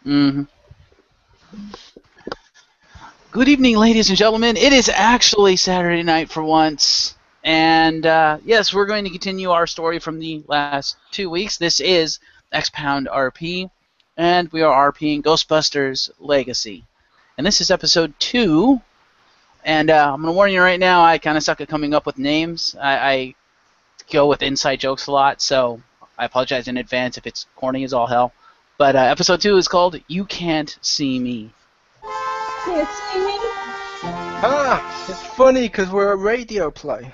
Mm-hmm. Good evening, ladies and gentlemen. It is actually Saturday night for once. And yes, we're going to continue our story from the last 2 weeks. This is X-Pound RP, and we are RPing Ghostbusters Legacy. And this is episode 2. And I'm going to warn you right now, I kind of suck at coming up with names. I go with inside jokes a lot, so I apologize in advance if it's corny as all hell. But episode 2 is called You Can't See Me. Can't see me. Ah, it's funny because we're a radio play.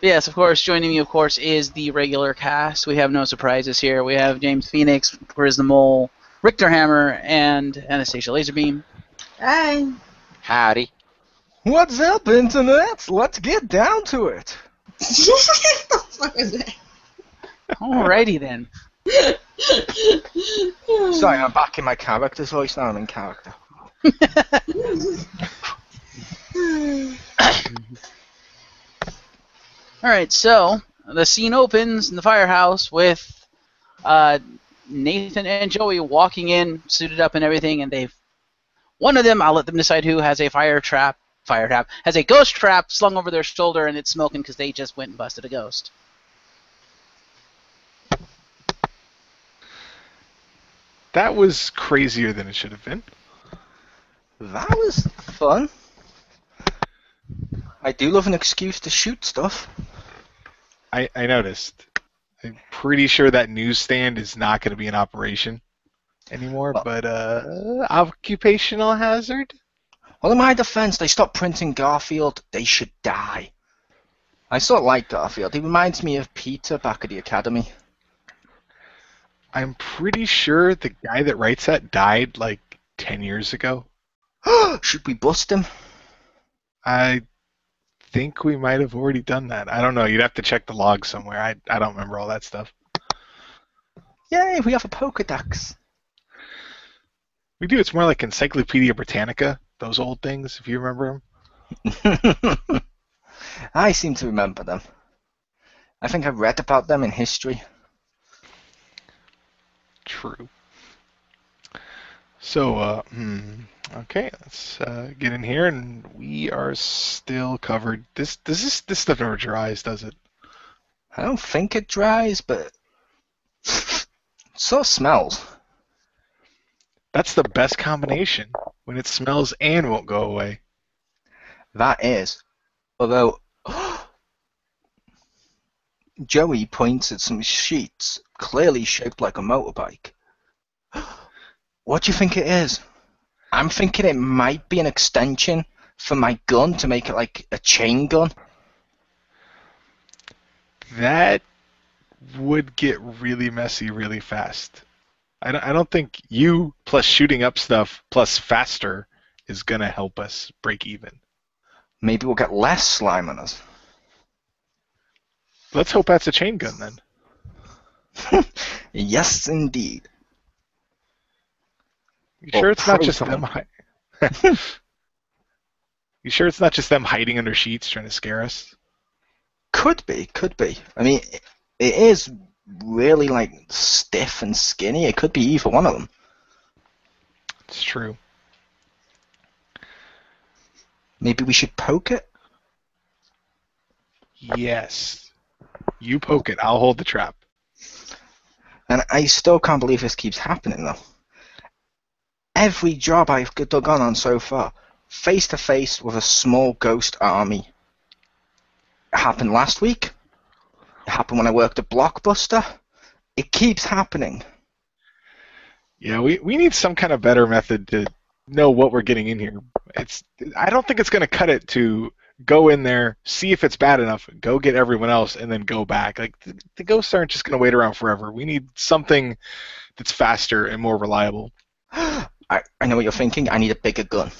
Yes, of course, joining me, of course, is the regular cast. We have no surprises here. We have James Phoenix, Chriz the Mole, Richter Hammer, and Anastasia Lazerbeam. Hi. Howdy. What's up, Internet? Let's get down to it. What the fuck was that? Alrighty then. Sorry, I'm back in my character's voice now. I'm in character. Alright, so the scene opens in the firehouse with Nathan and Joey walking in, suited up and everything, and one of them, I'll let them decide who, has a has a ghost trap slung over their shoulder, and it's smoking because they just went and busted a ghost. That was crazier than it should have been. That was fun. I do love an excuse to shoot stuff. I noticed. I'm pretty sure that newsstand is not going to be in operation anymore, but occupational hazard? Well, in my defense, they stopped printing Garfield. They should die. I sort of like Garfield. He reminds me of Peter back at the academy. I'm pretty sure the guy that writes that died like 10 years ago. Should we bust him? I think we might have already done that. I don't know. You'd have to check the log somewhere. I don't remember all that stuff. Yay, we have a Pokedex. We do. It's more like Encyclopedia Britannica, those old things, if you remember them. I seem to remember them. I think I read about them in history. True. So, okay, let's get in here, and we are still covered. This stuff never dries, does it? I don't think it dries, but it sort of smells. That's the best combination, when it smells and won't go away. That is. Although, Joey points at some sheets, clearly shaped like a motorbike. What do you think it is? I'm thinking it might be an extension for my gun to make it like a chain gun. That would get really messy really fast. I don't think you plus shooting up stuff plus faster is going to help us break even. Maybe we'll get less slime on us. Let's hope that's a chain gun then. Yes, indeed. You sure it's not just them? You sure it's not just them hiding under sheets trying to scare us? Could be. I mean, it is really like stiff and skinny. It could be either one of them. It's true. Maybe we should poke it? Yes. You poke it. I'll hold the trap. And I still can't believe this keeps happening, though. Every job I've dug on so far, face to face with a small ghost army. It happened last week. It happened when I worked at Blockbuster. It keeps happening. Yeah, we need some kind of better method to know what we're getting in here. I don't think it's going to cut it to go in there, see if it's bad enough, go get everyone else, and then go back. Like the ghosts aren't just going to wait around forever. We need something that's faster and more reliable. I know what you're thinking. I need a bigger gun.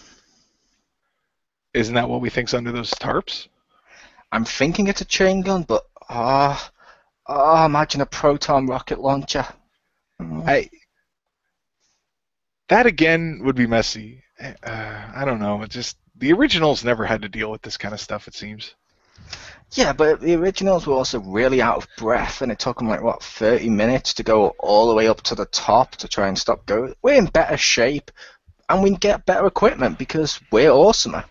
Isn't that what we think's under those tarps? I'm thinking it's a chain gun, but imagine a proton rocket launcher. That again would be messy. I don't know. It just the originals never had to deal with this kind of stuff. It seems. Yeah, but the originals were also really out of breath, and it took them like, what, 30 minutes to go all the way up to the top to try and stop going. We're in better shape, and we can get better equipment because we're awesomer.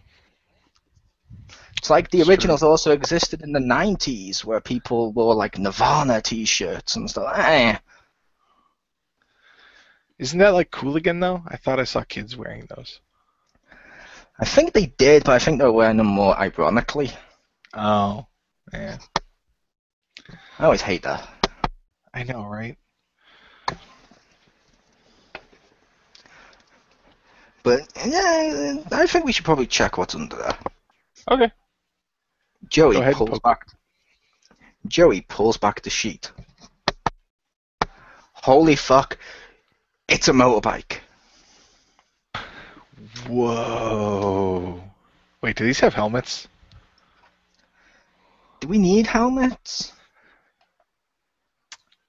It's like the It's originals true. also existed in the 90s, where people wore like Nirvana t-shirts and stuff. Isn't that like cool again though? I thought I saw kids wearing those. I think they did, but I think they were wearing them more ironically. Oh, man. I always hate that. I know, right? But yeah, I think we should probably check what's under there. Okay. Go Joey ahead and pulls poke back. Joey pulls back the sheet. Holy fuck! It's a motorbike. Whoa. Wait, do these have helmets? Do we need helmets?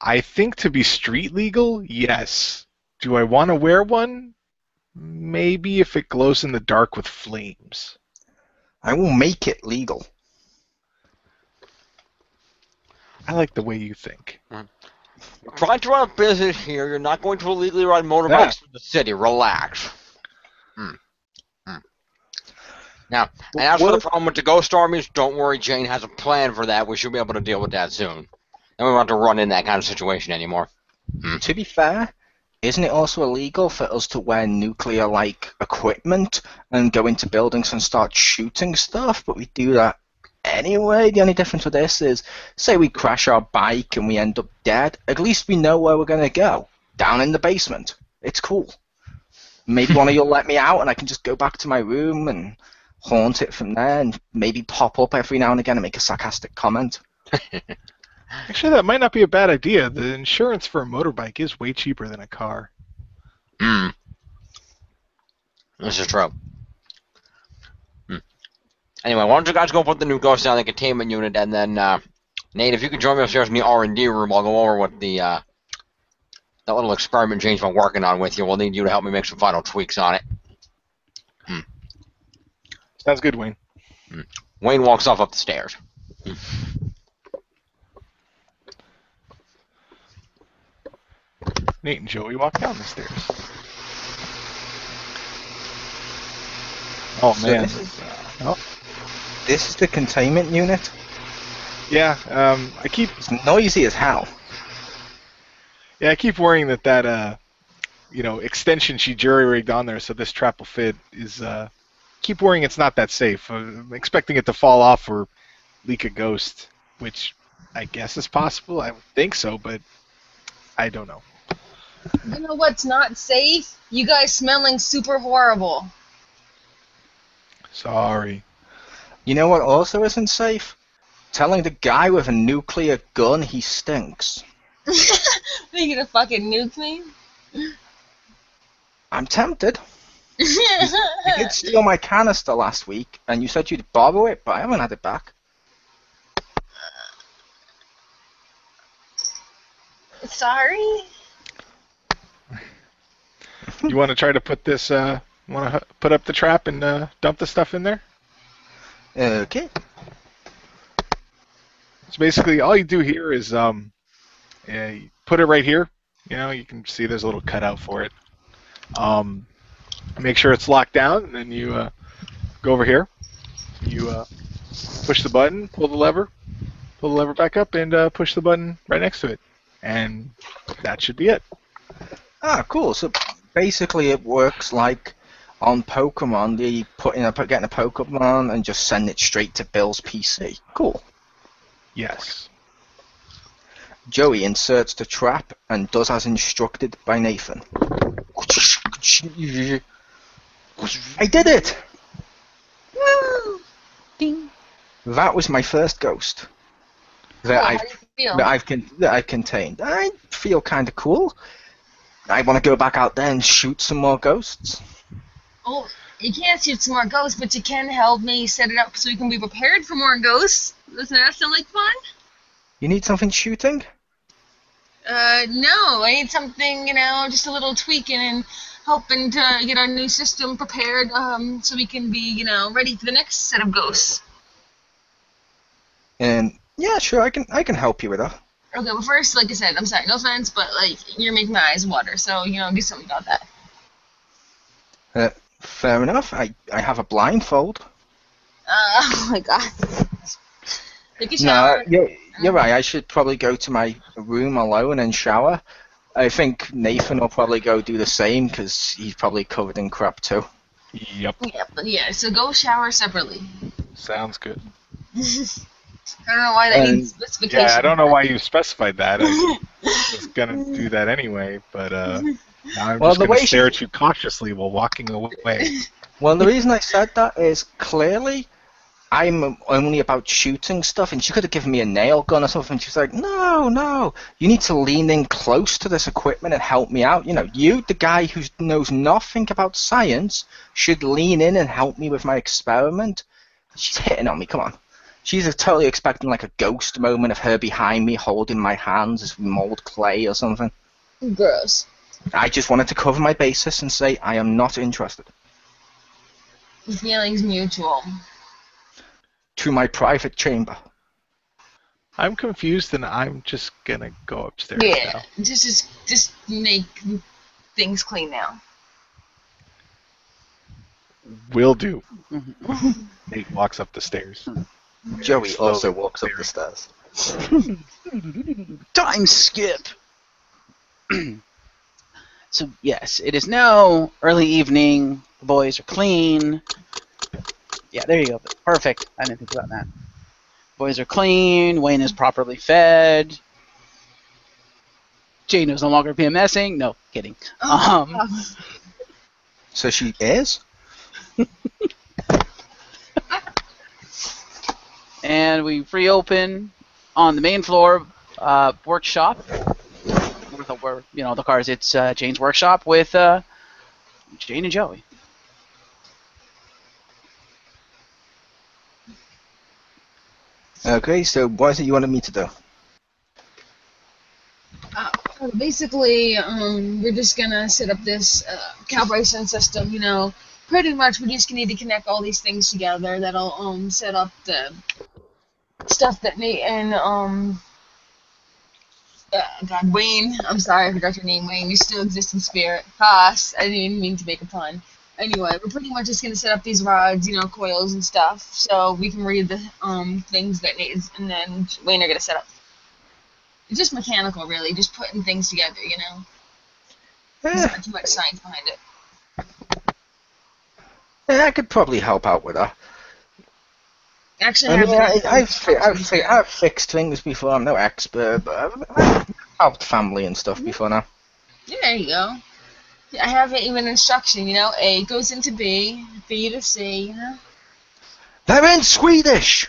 I think to be street legal, yes. Do I want to wear one? Maybe if it glows in the dark with flames. I will make it legal. I like the way you think. We're trying to run a business here. You're not going to illegally ride motorbikes through the city. Relax. Now, and as for the problem with the ghost armies, don't worry, Jane has a plan for that. We should be able to deal with that soon. Then we won't have to run in that kind of situation anymore. To be fair, isn't it also illegal for us to wear nuclear-like equipment and go into buildings and start shooting stuff? But we do that anyway. The only difference with this is, say we crash our bike and we end up dead, at least we know where we're going to go. Down in the basement. It's cool. Maybe one of you'll let me out and I can just go back to my room and haunt it from there and maybe pop up every now and again and make a sarcastic comment. Actually, that might not be a bad idea. The insurance for a motorbike is way cheaper than a car. This is true. Anyway, why don't you guys go put the new ghost down in the containment unit, and then, Nate, if you could join me upstairs in the R&D room, I'll go over what that little experiment Jane's been working on with you. We'll need you to help me make some final tweaks on it. Sounds good, Wayne. Wayne walks off up the stairs. Nate and Joey walk down the stairs. Oh, So man. This is the containment unit. Yeah, I keep It's noisy as hell. worrying that extension she jury-rigged on there so this trap will fit is, keep worrying it's not that safe. I'm expecting it to fall off or leak a ghost, which I guess is possible. I would think so, but I don't know. You know what's not safe? You guys smelling super horrible. Sorry. You know what also isn't safe? Telling the guy with a nuclear gun he stinks. Are you gonna fucking nuke me? I'm tempted. You did steal my canister last week, and you said you'd borrow it, but I haven't had it back. Sorry? You want to try to put this, put up the trap and dump the stuff in there? Okay. So basically, all you do here is you put it right here. You can see there's a little cutout for it. Make sure it's locked down, and then you go over here. You push the button, pull the lever back up, and push the button right next to it. And that should be it. Ah, cool. So basically it works like on Pokemon, getting a Pokemon and just send it straight to Bill's PC. Cool. Yes. Joey inserts the trap and does as instructed by Nathan. I did it! Woo! Ding. That was my first ghost that How do you feel? I've contained. I feel kind of cool. I want to go back out there and shoot some more ghosts. Oh, you can't shoot some more ghosts, but you can help me set it up so we can be prepared for more ghosts. Doesn't that sound like fun? You need something shooting? No, I need something, just a little tweaking and helping to get our new system prepared, so we can be, ready for the next set of ghosts. And yeah, sure, I can help you with that. Okay, well first, like I said, I'm sorry, no offense, but like you're making my eyes water, so do something about that. Fair enough. I have a blindfold. Oh my god. Take a No, shower. you're right. I should probably go to my room alone and shower. I think Nathan will probably go do the same because he's probably covered in crap too. Yep. Yeah, so go shower separately. Sounds good. I don't know why that needs specification. Yeah, I don't know why you specified that. I was gonna do that anyway, but now I'm just gonna stare at you cautiously while walking away. Well, the reason I said that is clearly I'm only about shooting stuff, and she could have given me a nail gun or something. She's like, no, you need to lean in close to this equipment and help me out. You, the guy who knows nothing about science, should lean in and help me with my experiment. She's hitting on me, come on. She's totally expecting like a ghost moment of her behind me holding my hands as we mold clay or something. Gross. I just wanted to cover my basis and say I am not interested. Feelings mutual. To my private chamber. I'm confused, and I'm just gonna go upstairs now. Just make things clean now. Will do. Nate walks up the stairs. Joey also walks up the stairs. Time skip. So yes, it is now early evening. The boys are clean. Yeah, there you go. Perfect. I didn't think about that. Boys are clean. Wayne is properly fed. Jane is no longer PMSing. No, kidding. So she is? And we reopen on the main floor workshop. Where the cars. It's Jane's workshop with Jane and Joey. Okay, so what is it you wanted me to do? Basically, we're just gonna set up this calibration system. Pretty much we just need to connect all these things together. That'll set up the stuff that Nate and Wayne. I'm sorry, I forgot your name, Wayne. You still exist in spirit. Haas. I didn't even mean to make a pun. Anyway, we're pretty much just gonna set up these rods, coils and stuff, so we can read the things that Nate and then Wayne are gonna set up. It's just mechanical, really, just putting things together, There's not too much science behind it. Yeah, I could probably help out with that. Actually, I've fixed things before. I'm no expert, but I've helped family and stuff before now. Yeah, there you go. I have even instruction, A goes into B, B to C, They're in Swedish!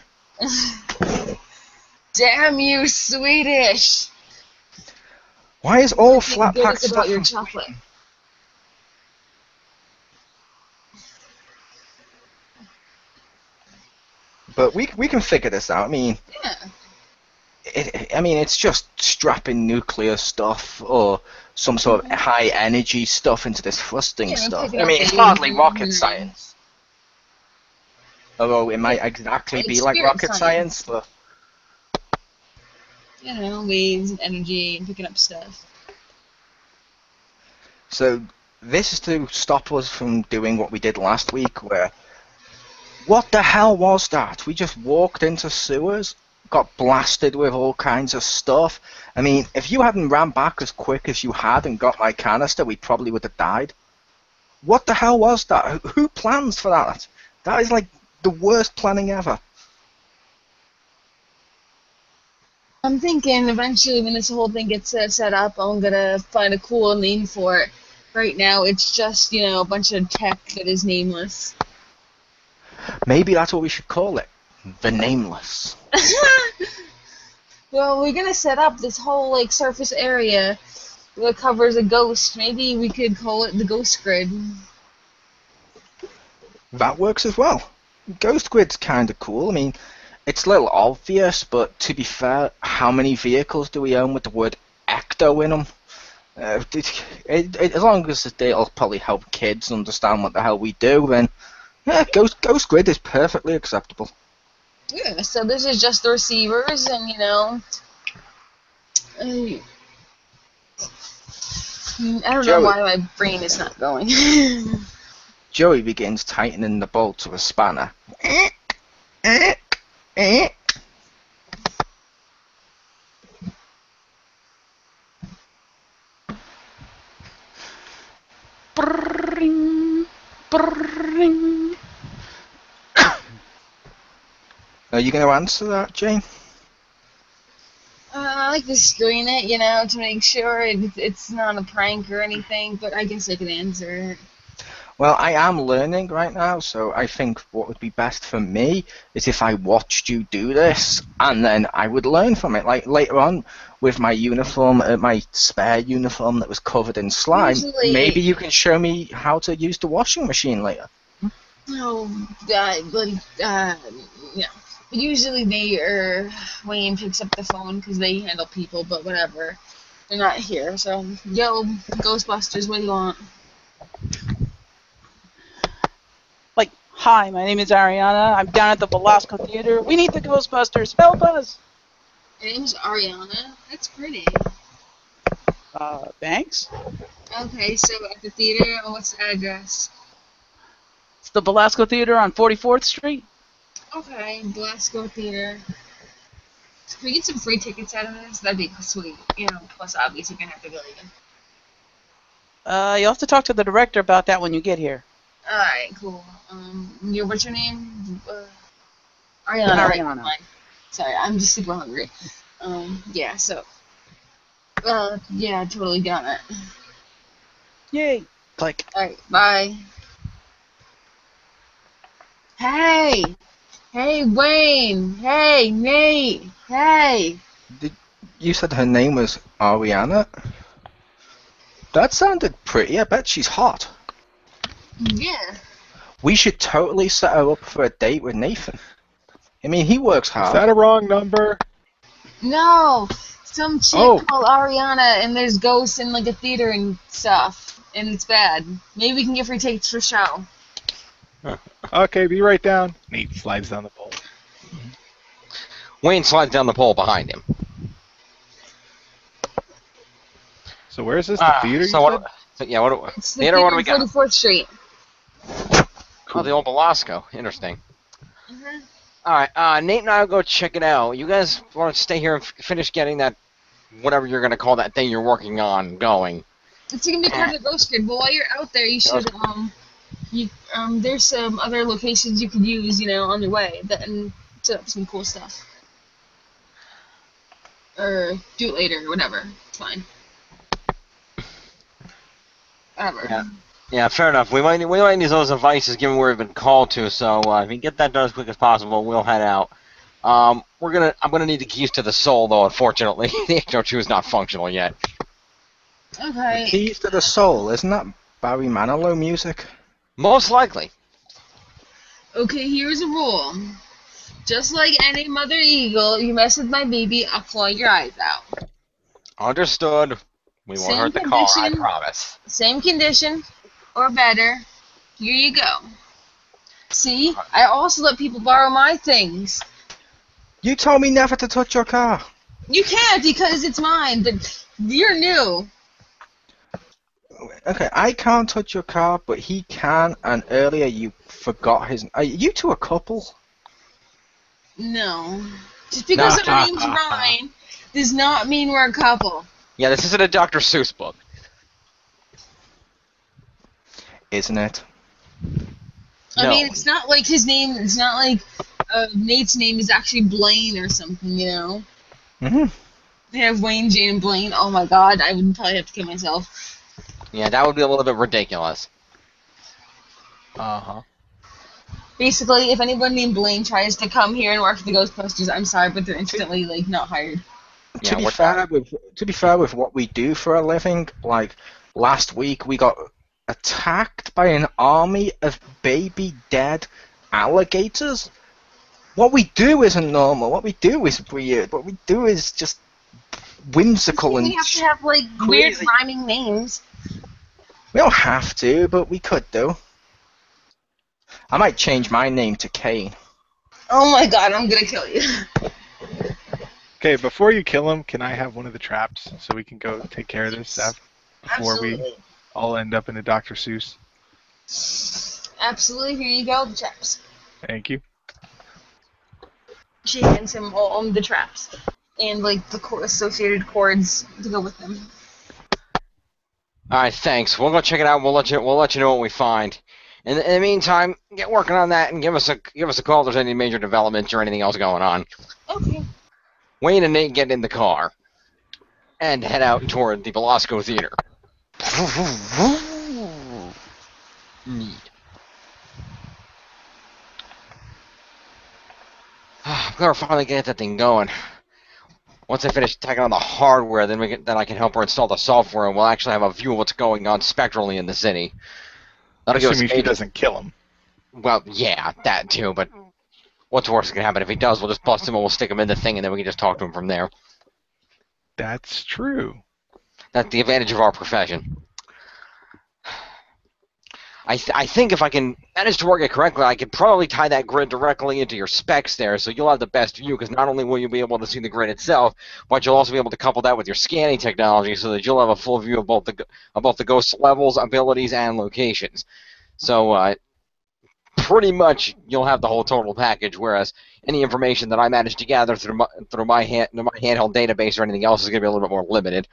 Damn you, Swedish! Why is all flat pack stuff about your chocolate? But we can figure this out. I mean, yeah. It's just strapping nuclear stuff or some sort of high energy stuff into this thrusting stuff. It's hardly rocket science. Although it might exactly be like rocket science, but waves and energy and picking up stuff. So this is to stop us from doing what we did last week, where what the hell was that? We just walked into sewers, got blasted with all kinds of stuff. If you hadn't ran back as quick as you had and got my canister, we probably would have died. What the hell was that? Who plans for that? That is like the worst planning ever. I'm thinking eventually when this whole thing gets set up, I'm going to find a cool name for it. Right now, it's just, a bunch of tech that is nameless. Maybe that's what we should call it. The Nameless. Well, we're going to set up this whole, surface area that covers a ghost. Maybe we could call it the Ghost Grid. That works as well. Ghost Grid's kind of cool. It's a little obvious, but to be fair, how many vehicles do we own with the word ecto in them? As long as it'll probably help kids understand what the hell we do, then yeah, Ghost Grid is perfectly acceptable. Yeah, so this is just the receivers, and I don't know Joey, why my brain is not going. Joey begins tightening the bolts of a spanner. Brrring, brrring. Are you going to answer that, Jane? I like to screen it, to make sure it's not a prank or anything, but I guess I could answer it. Well, I am learning right now, so I think what would be best for me is if I watched you do this, and then I would learn from it. Like later on, with my uniform, my spare uniform that was covered in slime, maybe you can show me how to use the washing machine later. No, yeah. Usually Wayne picks up the phone because they handle people, but whatever. They're not here, so yo, Ghostbusters, what do you want? Like, hi, my name is Ariana. I'm down at the Velasco Theater. We need the Ghostbusters. Help us! My name's Ariana. That's pretty. Thanks. Okay, so at the theater, what's the address? It's the Velasco Theater on 44th Street. Okay, Glasgow Theater. Can we get some free tickets out of this? That'd be sweet. Plus obviously you're gonna have to go again. You'll have to talk to the director about that when you get here. Alright, cool. What's your name? Ariana. Ariana. Right? Sorry, I'm just super hungry. Yeah, so. Yeah, totally got it. Yay. Click. Alright, bye. Hey! Hey, Wayne! Hey, Nate! Hey! You said her name was Ariana? That sounded pretty. I bet she's hot. Yeah. We should totally set her up for a date with Nathan. I mean, he works hard. Is that a wrong number? No! Some chick called Ariana, and there's ghosts in like a theater and stuff. And it's bad. Maybe we can get free tickets for show. Okay, be right down. Nate slides down the pole. Wayne slides down the pole behind him. So where is this? The theater? So what? So, yeah. What? It's the Theater. What do we theater got? 44th Street. Oh, the old Velasco. Interesting. Mm-hmm. All right. Nate and I will go check it out. You guys want to stay here and finish getting that, whatever you're gonna call that thing you're working on, going. It's gonna be part of the Ghost Grid. But while you're out there, you should there's some other locations you could use, on your way and set up some cool stuff. Or do it later, whatever. It's fine. Whatever. Yeah, fair enough. We might need those devices given where we've been called to. So if we can get that done as quick as possible, we'll head out. I'm gonna need the keys to the soul though. Unfortunately, the HO2 is not functional yet. Okay. Keys to the Soul, isn't that Barry Manilow music? Most likely. Okay, here's a rule. Just like any mother eagle, you mess with my baby, I'll claw your eyes out. Understood. We won't hurt the car, I promise. Same condition, or better. Here you go. See? I also let people borrow my things. You told me never to touch your car. You can't because it's mine, but you're new. Okay, I can't touch your car, but he can, and earlier you forgot his... Are you two a couple? No. Just because our name's Ryan does not mean we're a couple. Yeah, this isn't a Dr. Seuss book. Isn't it? I mean, it's not like his name, it's not like Nate's name is actually Blaine or something, Mm-hmm. They have Wayne, Jane, and Blaine. Oh my god, I would probably have to kill myself. Yeah, that would be a little bit ridiculous. Uh-huh. Basically, if anyone named Blaine tries to come here and work for the Ghostbusters, I'm sorry, but they're instantly, not hired. Yeah, To be fair with what we do for a living, like last week we got attacked by an army of baby dead alligators. What we do isn't normal. What we do is weird. What we do is just whimsical and. We have to have weird rhyming names. We don't have to, but we could do. I might change my name to Kane. Oh my god, I'm gonna kill you. Okay, before you kill him, can I have one of the traps so we can go take care of this stuff before we Absolutely. all end up in a Dr. Seuss? Absolutely, here you go, the traps. Thank you. She hands him all the traps. And, like, the associated cords to go with them. All right, thanks. We'll go check it out. We'll let you know what we find. In the meantime, get working on that and give us a call if there's any major developments or anything else going on. Okay. Wayne and Nate get in the car and head out toward the Belasco Theater. Neat. I'm gonna finally get that thing going. Once I finish taking on the hardware, then I can help her install the software, and we'll actually have a view of what's going on spectrally in the city. That'll give us Assuming she doesn't kill him. Well, yeah, that too, but what's worse can happen? If he does, we'll just bust him and we'll stick him in the thing, and then we can just talk to him from there. That's true. That's the advantage of our profession. I think if I can manage to work it correctly, I could probably tie that grid directly into your specs there, so you'll have the best view, because not only will you be able to see the grid itself, but you'll also be able to couple that with your scanning technology, so that you'll have a full view of both the ghost levels, abilities, and locations. So, pretty much you'll have the whole total package, whereas any information that I manage to gather through my handheld database or anything else is going to be a little bit more limited,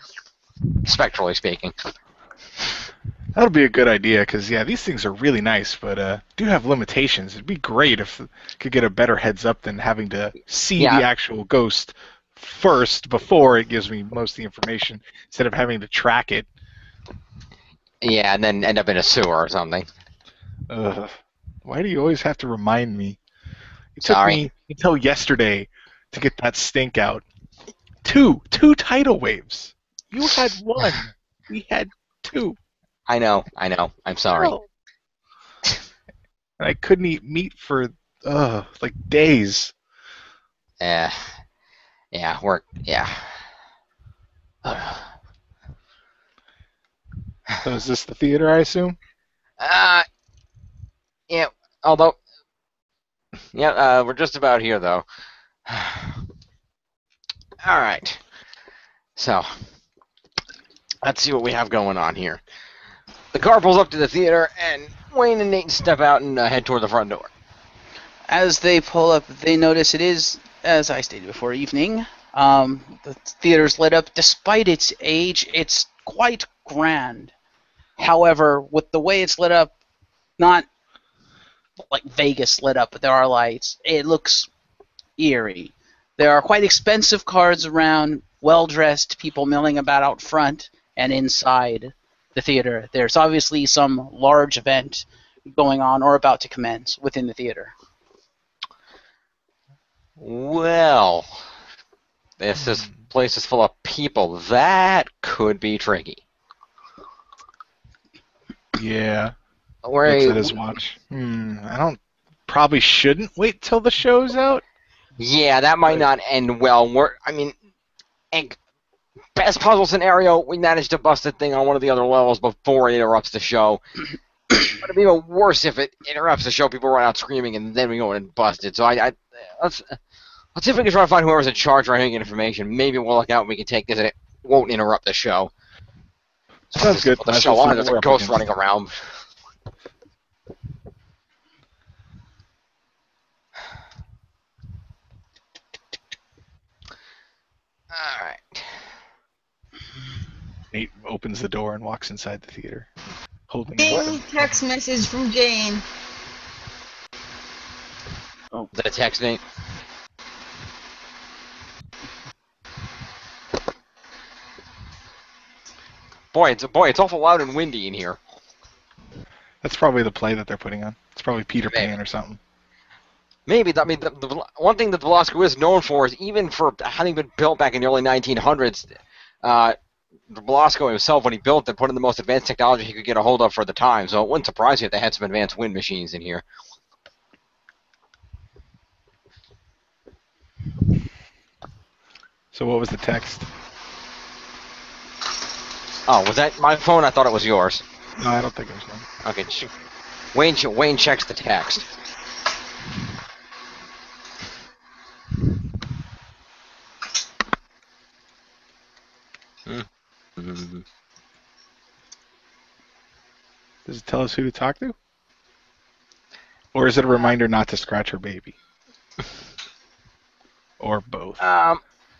spectrally speaking. That'll be a good idea, because, yeah, these things are really nice, but do have limitations. It'd be great if it could get a better heads up than having to see the actual ghost first before it gives me most of the information, instead of having to track it. Yeah, and then end up in a sewer or something. Ugh. Why do you always have to remind me? It Sorry. took me until yesterday to get that stink out. Two tidal waves. You had one. We had two. I know. I'm sorry. Oh. And I couldn't eat meat for like days. Yeah, So is this the theater, I assume? yeah. Although, we're just about here though. All right. So, let's see what we have going on here. The car pulls up to the theater, and Wayne and Nate step out and head toward the front door. As they pull up, they notice it is, as I stated before, evening. The theater's lit up. Despite its age, it's quite grand. However, with the way it's lit up, not like Vegas lit up, but there are lights, it looks eerie. There are quite expensive cars around, well-dressed people milling about out front and inside the theater. There's obviously some large event going on or about to commence within the theater. Well, this place is full of people. That could be tricky. Yeah. Where Looks at his watch. Probably shouldn't wait till the show's out. Yeah, that might not end well. Best possible scenario, we managed to bust the thing on one of the other levels before it interrupts the show. But it'd be even worse if it interrupts the show, people run out screaming, and then we go in and bust it. So let's see if we can try to find whoever's in charge right here and get information. Maybe we'll look out and we can take this and it won't interrupt the show. Sounds good. The show on, there's a ghost running around. Alright. Nate opens the door and walks inside the theater, holding a Ding! weapon. Text message from Jane. Oh, is that a text, Nate? Boy, it's awful loud and windy in here. That's probably the play that they're putting on. It's probably Peter Pan or something. Maybe. The one thing that the Belasco is known for is, even for having been built back in the early 1900s, the Belasco himself, when he built it, put in the most advanced technology he could get a hold of for the time. So it wouldn't surprise you if they had some advanced wind machines in here. So what was the text? Oh, was that my phone? I thought it was yours. No, I don't think it was mine. Okay. Wayne checks the text. Does it tell us who to talk to? Or is it a reminder not to scratch her baby? Or both?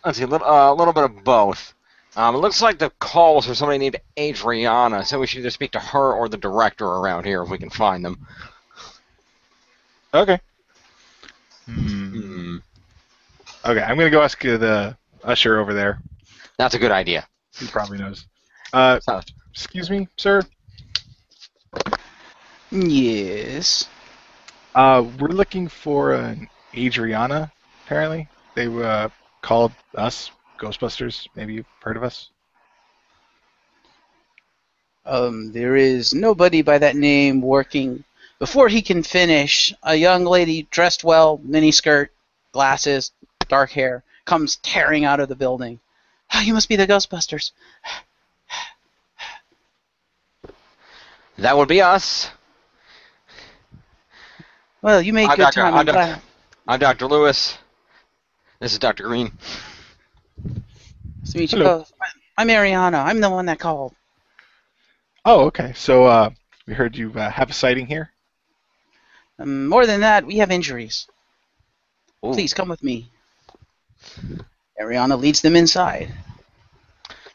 Let's see, a little bit of both. It looks like the call was for somebody named Adriana, so we should either speak to her or the director around here if we can find them. Okay. Hmm. Okay, I'm going to go ask the usher over there. That's a good idea. He probably knows. So, Excuse me, sir? Yes. We're looking for an Adriana, apparently. They called us Ghostbusters. Maybe you've heard of us? There is nobody by that name working. Before he can finish, a young lady dressed well, miniskirt, glasses, dark hair, comes tearing out of the building. Oh, you must be the Ghostbusters. that would be us. Well, you make I'm good Dr. time. I'm glad. I'm Dr. Lewis. This is Dr. Green. Nice to meet you Hello. both. I'm Ariana. I'm the one that called. Oh, okay. So we heard you have a sighting here? More than that, we have injuries. Ooh. Please come with me. Ariana leads them inside.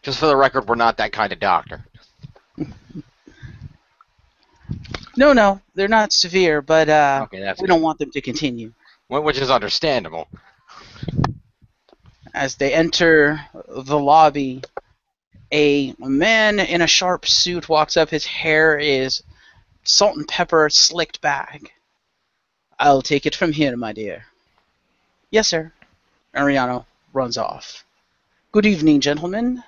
Just for the record, we're not that kind of doctor. No, they're not severe, but Okay, that's we good. don't want them to continue. Which is understandable. As they enter the lobby, a man in a sharp suit walks up. His hair is salt and pepper slicked back. I'll take it from here, my dear. Yes, sir. Ariana runs off. Good evening, gentlemen.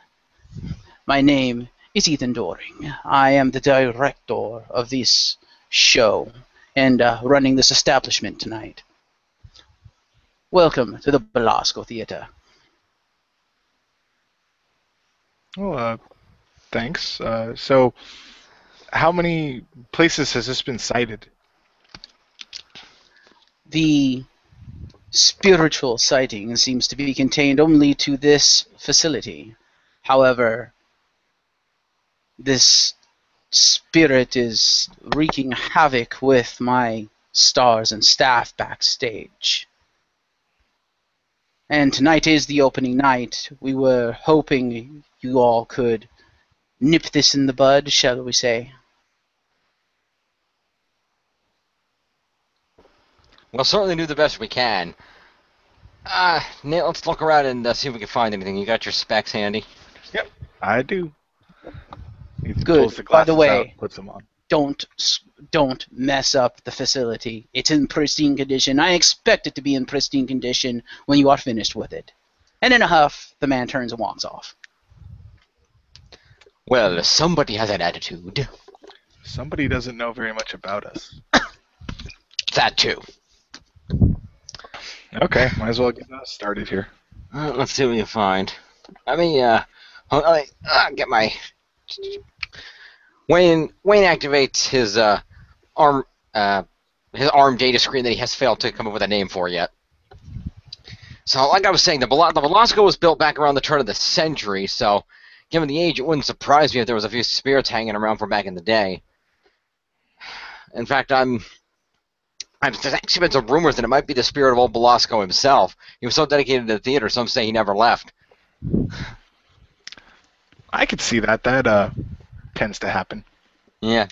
My name is Ethan Doring. I am the director of this show and running this establishment tonight. Welcome to the Belasco Theater. Well, thanks. So how many places has this been cited? The spiritual sighting seems to be contained only to this facility. However, this spirit is wreaking havoc with my stars and staff backstage. And tonight is the opening night. We were hoping you all could nip this in the bud, shall we say. We'll certainly do the best we can. Nate, let's look around and see if we can find anything. You got your specs handy? Yep, I do. He Good. pulls the By the glasses way, out, puts them on. Don't mess up the facility. It's in pristine condition. I expect it to be in pristine condition when you are finished with it. And in a huff, the man turns and walks off. Well, somebody has an attitude. Somebody doesn't know very much about us. That too. Okay, might as well get us started here. Let's see what we can find. Let me get my... Wayne activates his arm data screen that he has failed to come up with a name for yet. So, like I was saying, the Belasco was built back around the turn of the century, so given the age, it wouldn't surprise me if there was a few spirits hanging around from back in the day. In fact, there's actually been some rumors that it might be the spirit of old Belasco himself. He was so dedicated to the theater, some say he never left. I could see that. That tends to happen. Yeah,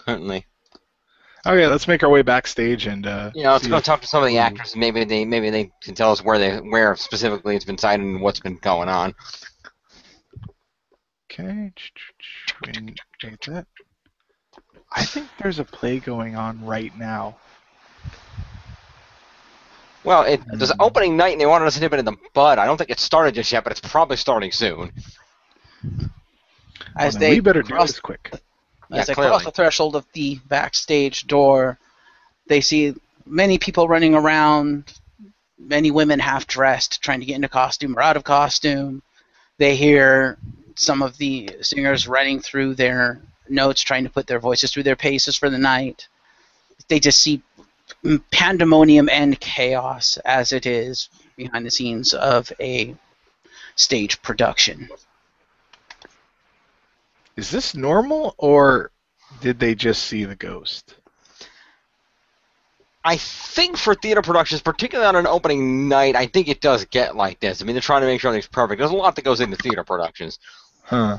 certainly. Okay, let's make our way backstage and Let's go talk to some of the actors. Maybe they can tell us where specifically it's been sighted and what's been going on. Okay, wait that. I think there's a play going on right now. Well, it was opening night and they wanted us to nip it in the bud. I don't think it started just yet, but it's probably starting soon. As We better do this quick. As they clearly. cross the threshold of the backstage door, they see many people running around, many women half-dressed, trying to get into costume or out of costume. They hear some of the singers running through their notes, trying to put their voices through their paces for the night. They just see pandemonium and chaos as it is behind the scenes of a stage production. Is this normal, or did they just see the ghost? I think for theater productions, particularly on an opening night, I think it does get like this. I mean, they're trying to make sure everything's perfect. There's a lot that goes into theater productions. Huh.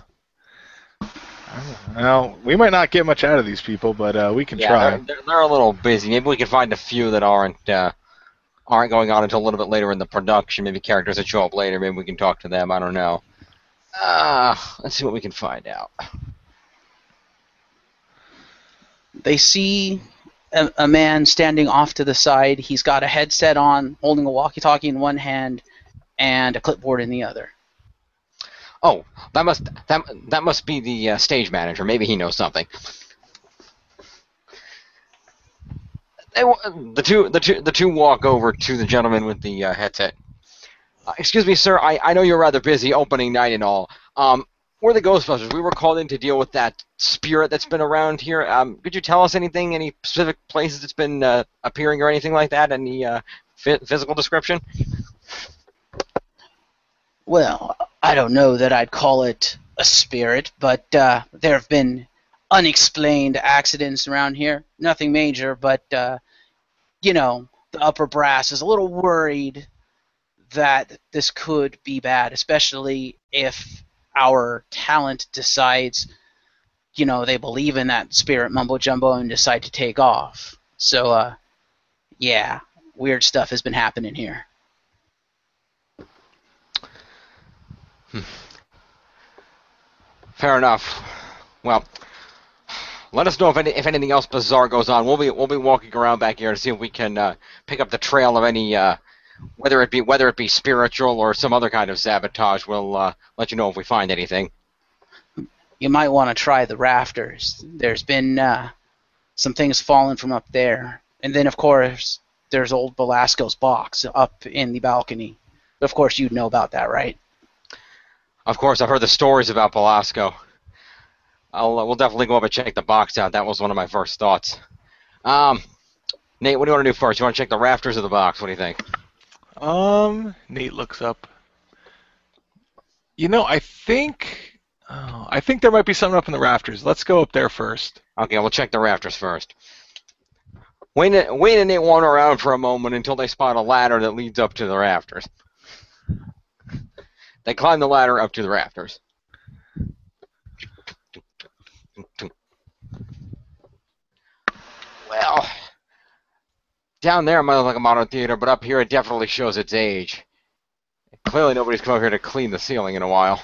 Well, we might not get much out of these people, but we can try. They're a little busy. Maybe we can find a few that aren't going on until a little bit later in the production. Maybe characters that show up later. Maybe we can talk to them. I don't know. Let's see what we can find out. They see a man standing off to the side. He's got a headset on, holding a walkie-talkie in one hand and a clipboard in the other. Oh, that must be the stage manager. Maybe he knows something. The two walk over to the gentleman with the headset. Excuse me, sir. I know you're rather busy, opening night and all. We're the Ghostbusters. We were called in to deal with that spirit that's been around here. Could you tell us anything? Any specific places it's been appearing or anything like that? Any physical description? Well, I don't know that I'd call it a spirit, but there have been unexplained accidents around here. Nothing major, but, the upper brass is a little worried that this could be bad, especially if our talent decides, they believe in that spirit mumbo-jumbo and decide to take off. So, yeah, weird stuff has been happening here. Fair enough. Well, let us know if anything else bizarre goes on. We'll be walking around back here to see if we can pick up the trail of any whether it be spiritual or some other kind of sabotage. We'll let you know if we find anything. You might want to try the rafters. There's been some things falling from up there, and then of course there's old Belasco's box up in the balcony. Of course, you'd know about that, right? Of course, I've heard the stories about Belasco. We'll definitely go up and check the box out. That was one of my first thoughts. Nate, what do you want to do first? You want to check the rafters of the box? What do you think? Nate looks up. I think there might be something up in the rafters. Let's go up there first. Okay, we'll check the rafters first. Wayne and Nate wander around for a moment until they spot a ladder that leads up to the rafters. They climb the ladder up to the rafters. Well, down there it might look like a modern theater, but up here it definitely shows its age. Clearly nobody's come up here to clean the ceiling in a while.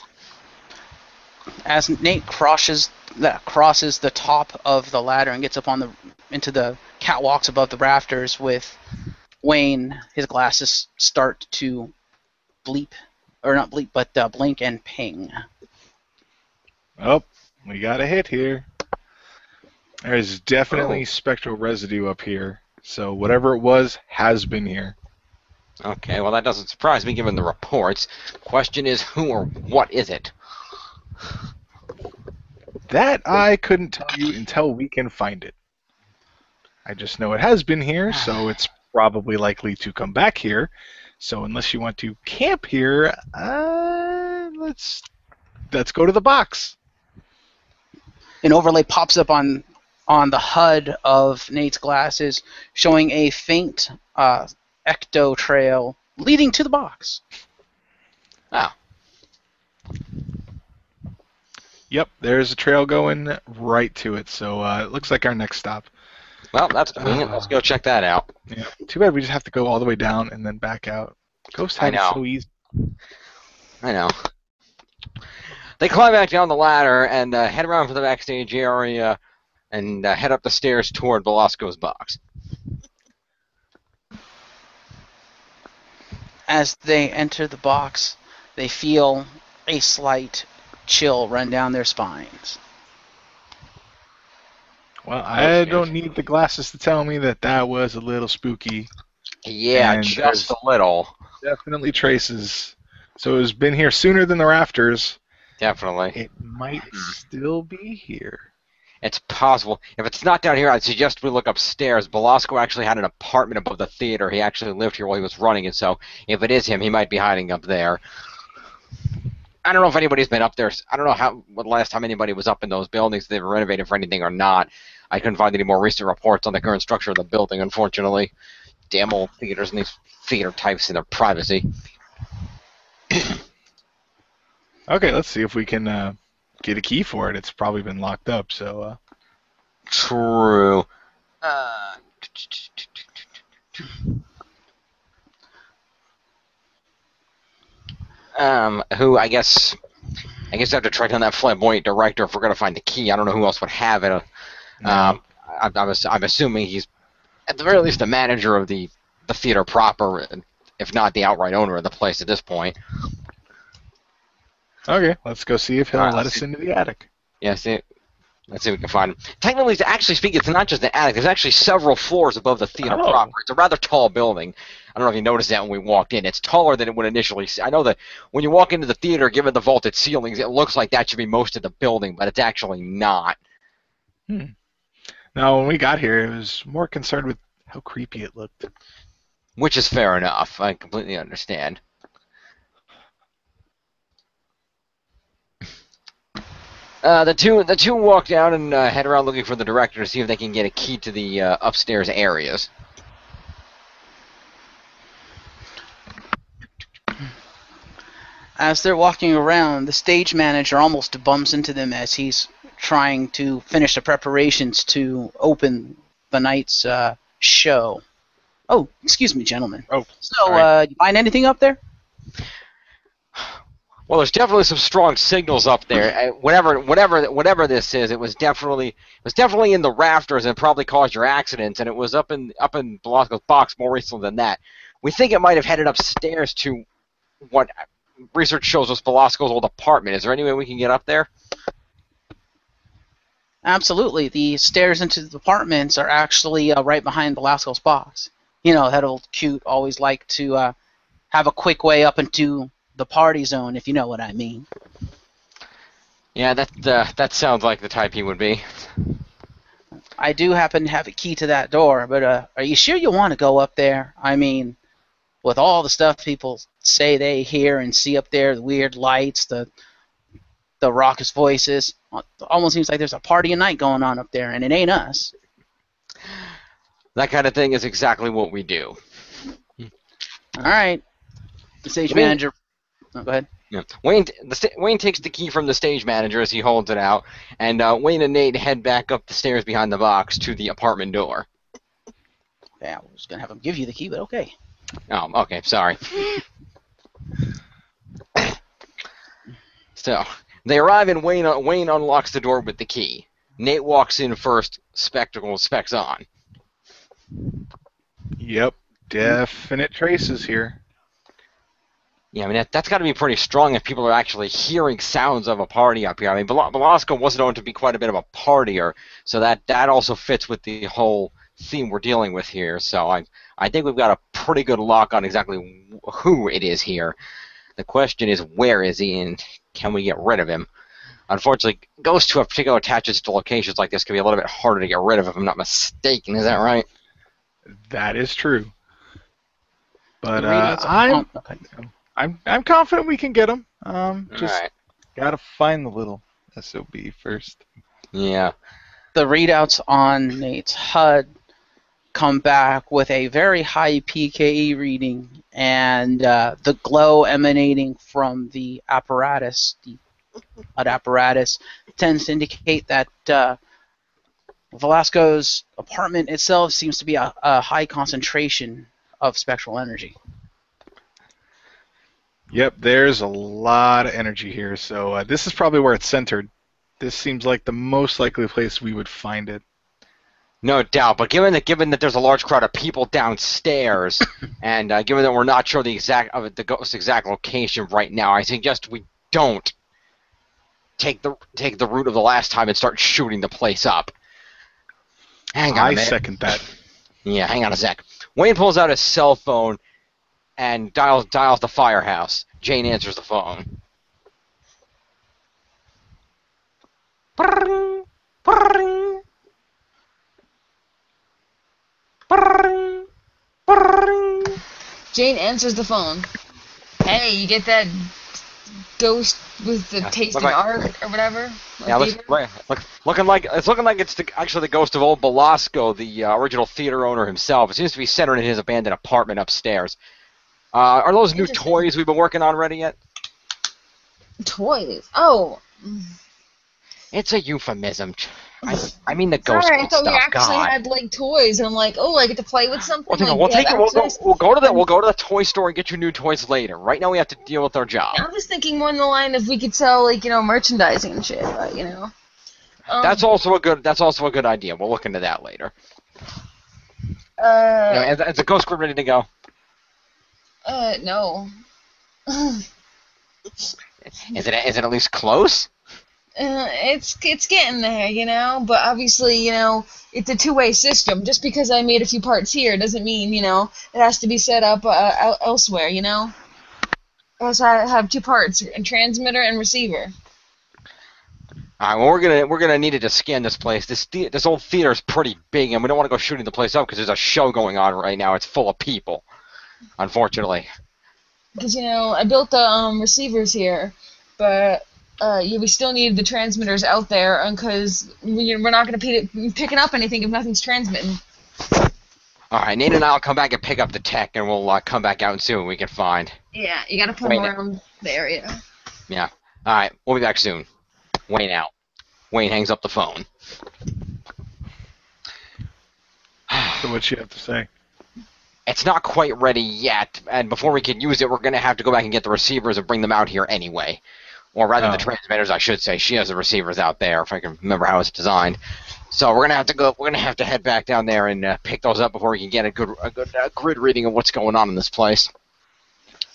As Nate crosses the top of the ladder and gets up into the catwalks above the rafters with Wayne, his glasses start to blink and ping. Oh, we got a hit here. There's definitely spectral residue up here. So whatever it was has been here. Okay, well that doesn't surprise me given the reports. Question is, who or what is it? That I couldn't tell you until we can find it. I just know it has been here, so it's probably likely to come back here. So unless you want to camp here, let's go to the box. An overlay pops up on the HUD of Nate's glasses, showing a faint ecto trail leading to the box. Oh. Yep, there's a trail going right to it, so it looks like our next stop. Well, that's convenient. Let's go check that out. Yeah. Too bad we just have to go all the way down and then back out. Ghosts have it so easy. I know. They climb back down the ladder and head around for the backstage area and head up the stairs toward Belasco's box. As they enter the box, they feel a slight chill run down their spines. Well, I don't need the glasses to tell me that was a little spooky. Yeah, and just a little. Definitely traces. So it's been here sooner than the rafters. Definitely. It might still be here. It's possible. If it's not down here, I'd suggest we look upstairs. Belasco actually had an apartment above the theater. He actually lived here while he was running it, so if it is him, he might be hiding up there. I don't know if anybody's been up there. I don't know what the last time anybody was up in those buildings. If they were renovated for anything or not. I couldn't find any more recent reports on the current structure of the building, unfortunately. Damn old theaters and these theater types and their privacy. Okay, let's see if we can get a key for it. It's probably been locked up, so... True. Who, I guess I have to track down that flamboyant director if we're going to find the key. I don't know who else would have it. I'm assuming he's, at the very least, the manager of the theater proper, if not the outright owner of the place at this point. Okay, let's go see if he'll let us into the attic. Yeah, let's see if we can find him. Technically, to actually speak, it's not just an attic. There's actually several floors above the theater proper. It's a rather tall building. I don't know if you noticed that when we walked in. It's taller than it would initially seem. I know that when you walk into the theater, given the vaulted ceilings, it looks like that should be most of the building, but it's actually not. Now, when we got here, I was more concerned with how creepy it looked. Which is fair enough. I completely understand. The two walk down and head around looking for the director to see if they can get a key to the upstairs areas. As they're walking around, the stage manager almost bumps into them as he's trying to finish the preparations to open the night's show. Oh, excuse me, gentlemen. Oh, so, you find anything up there? Well, there's definitely some strong signals up there. Whatever this is, it was definitely in the rafters and probably caused your accidents. And it was up in Belasco's box more recently than that. We think it might have headed upstairs to what research shows us Belasco's old apartment. Is there any way we can get up there? Absolutely. The stairs into the apartments are actually right behind Belasco's box. You know, that old cute always like to have a quick way up into the party zone, if you know what I mean. Yeah, that sounds like the type he would be. I do happen to have a key to that door, but are you sure you want to go up there? I mean, with all the stuff people say they hear and see up there, the weird lights, the raucous voices, it almost seems like there's a party at night going on up there, and it ain't us. That kind of thing is exactly what we do. All right. The stage manager... Oh, go ahead. Yeah. Wayne takes the key from the stage manager as he holds it out, and Wayne and Nate head back up the stairs behind the box to the apartment door. Yeah, I was going to have him give you the key, but okay. Oh, okay, sorry. So, they arrive and Wayne unlocks the door with the key. Nate walks in first, specs on. Yep, definite traces here. Yeah, I mean, that's got to be pretty strong if people are actually hearing sounds of a party up here. I mean, Belasco was known to be quite a bit of a partier, so that also fits with the whole theme we're dealing with here. So I think we've got a pretty good lock on exactly who it is here. The question is, where is he, and can we get rid of him? Unfortunately, ghosts who have particular attachments to locations like this can be a little bit harder to get rid of, if I'm not mistaken. Is that right? That is true. But I'm confident we can get him. Just gotta find the little SOB first. Yeah. The readouts on Nate's HUD come back with a very high PKE reading, and the glow emanating from the apparatus, the HUD apparatus, tends to indicate that Velasco's apartment itself seems to be a high concentration of spectral energy. Yep, there's a lot of energy here, so this is probably where it's centered. This seems like the most likely place we would find it. No doubt, but given that there's a large crowd of people downstairs, and given that we're not sure the ghost's exact location right now, I suggest we don't take the route of the last time and start shooting the place up. Hang on a minute. I second that. Yeah, hang on a sec. Wayne pulls out his cell phone and dials the firehouse. Jane answers the phone. Brrring, brrring, brrring, brrring. Jane answers the phone. Hey, you get that ghost with the Yeah, tasting look like- art or whatever. Yeah, looking like it's actually the ghost of old Belasco, the original theater owner himself. It seems to be centered in his abandoned apartment upstairs. Are those new Interesting. toys we've been working on ready yet? Toys. Oh. It's a euphemism. I mean the ghost Sorry, I world thought we stuff. actually God. had like toys, and I'm like, oh, I get to play with something. We'll like, take it. We'll access. go to the toy store and get you new toys later. Right now we have to deal with our job. I'm just thinking more in the line if we could sell like merchandising and shit, but That's also a good idea. We'll look into that later. Is the ghost grid ready to go? No. Is it at least close? It's getting there, but obviously, it's a two-way system. Just because I made a few parts here doesn't mean, it has to be set up elsewhere, It has to have two parts, a transmitter and receiver. All right. Well, we're gonna need to scan this place. This old theater is pretty big, and we don't want to go shooting the place up because there's a show going on right now. It's full of people, unfortunately. Because I built the receivers here, but we still need the transmitters out there, because we're not going to be picking up anything if nothing's transmitting. All right, Nate and I'll come back and pick up the tech, and we'll come back out and see what we can find. Yeah, you got to put them around the area. Yeah. All right, we'll be back soon. Wayne out. Wayne hangs up the phone. So what you have to say? It's not quite ready yet, and before we can use it, we're going to have to go back and get the receivers and bring them out here anyway. Or rather, the transmitters, I should say. She has the receivers out there, if I can remember how it's designed. So we're going to have to head back down there and pick those up before we can get a good grid reading of what's going on in this place.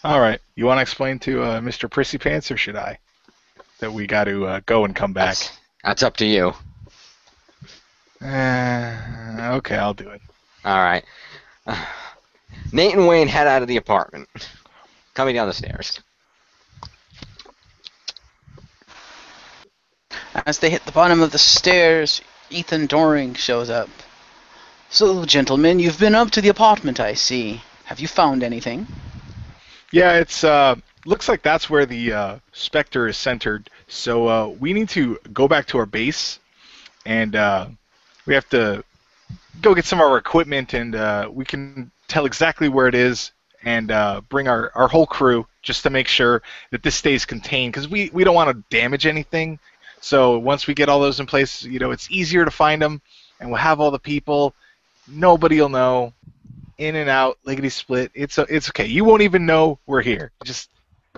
All right. You want to explain to Mr. Prissy Pants, or should I? That we got to go and come back. That's up to you. Okay, I'll do it. All right. Nate and Wayne head out of the apartment, coming down the stairs. As they hit the bottom of the stairs, Ethan Doring shows up. So, gentlemen, you've been up to the apartment, I see. Have you found anything? Yeah, it's looks like that's where the Spectre is centered. So we need to go back to our base, and we have to go get some of our equipment, and we can tell exactly where it is, and bring our whole crew just to make sure that this stays contained, because we don't want to damage anything. So once we get all those in place, it's easier to find them, and we'll have all the people. Nobody will know. In and out, lickety split. It's okay. You won't even know we're here.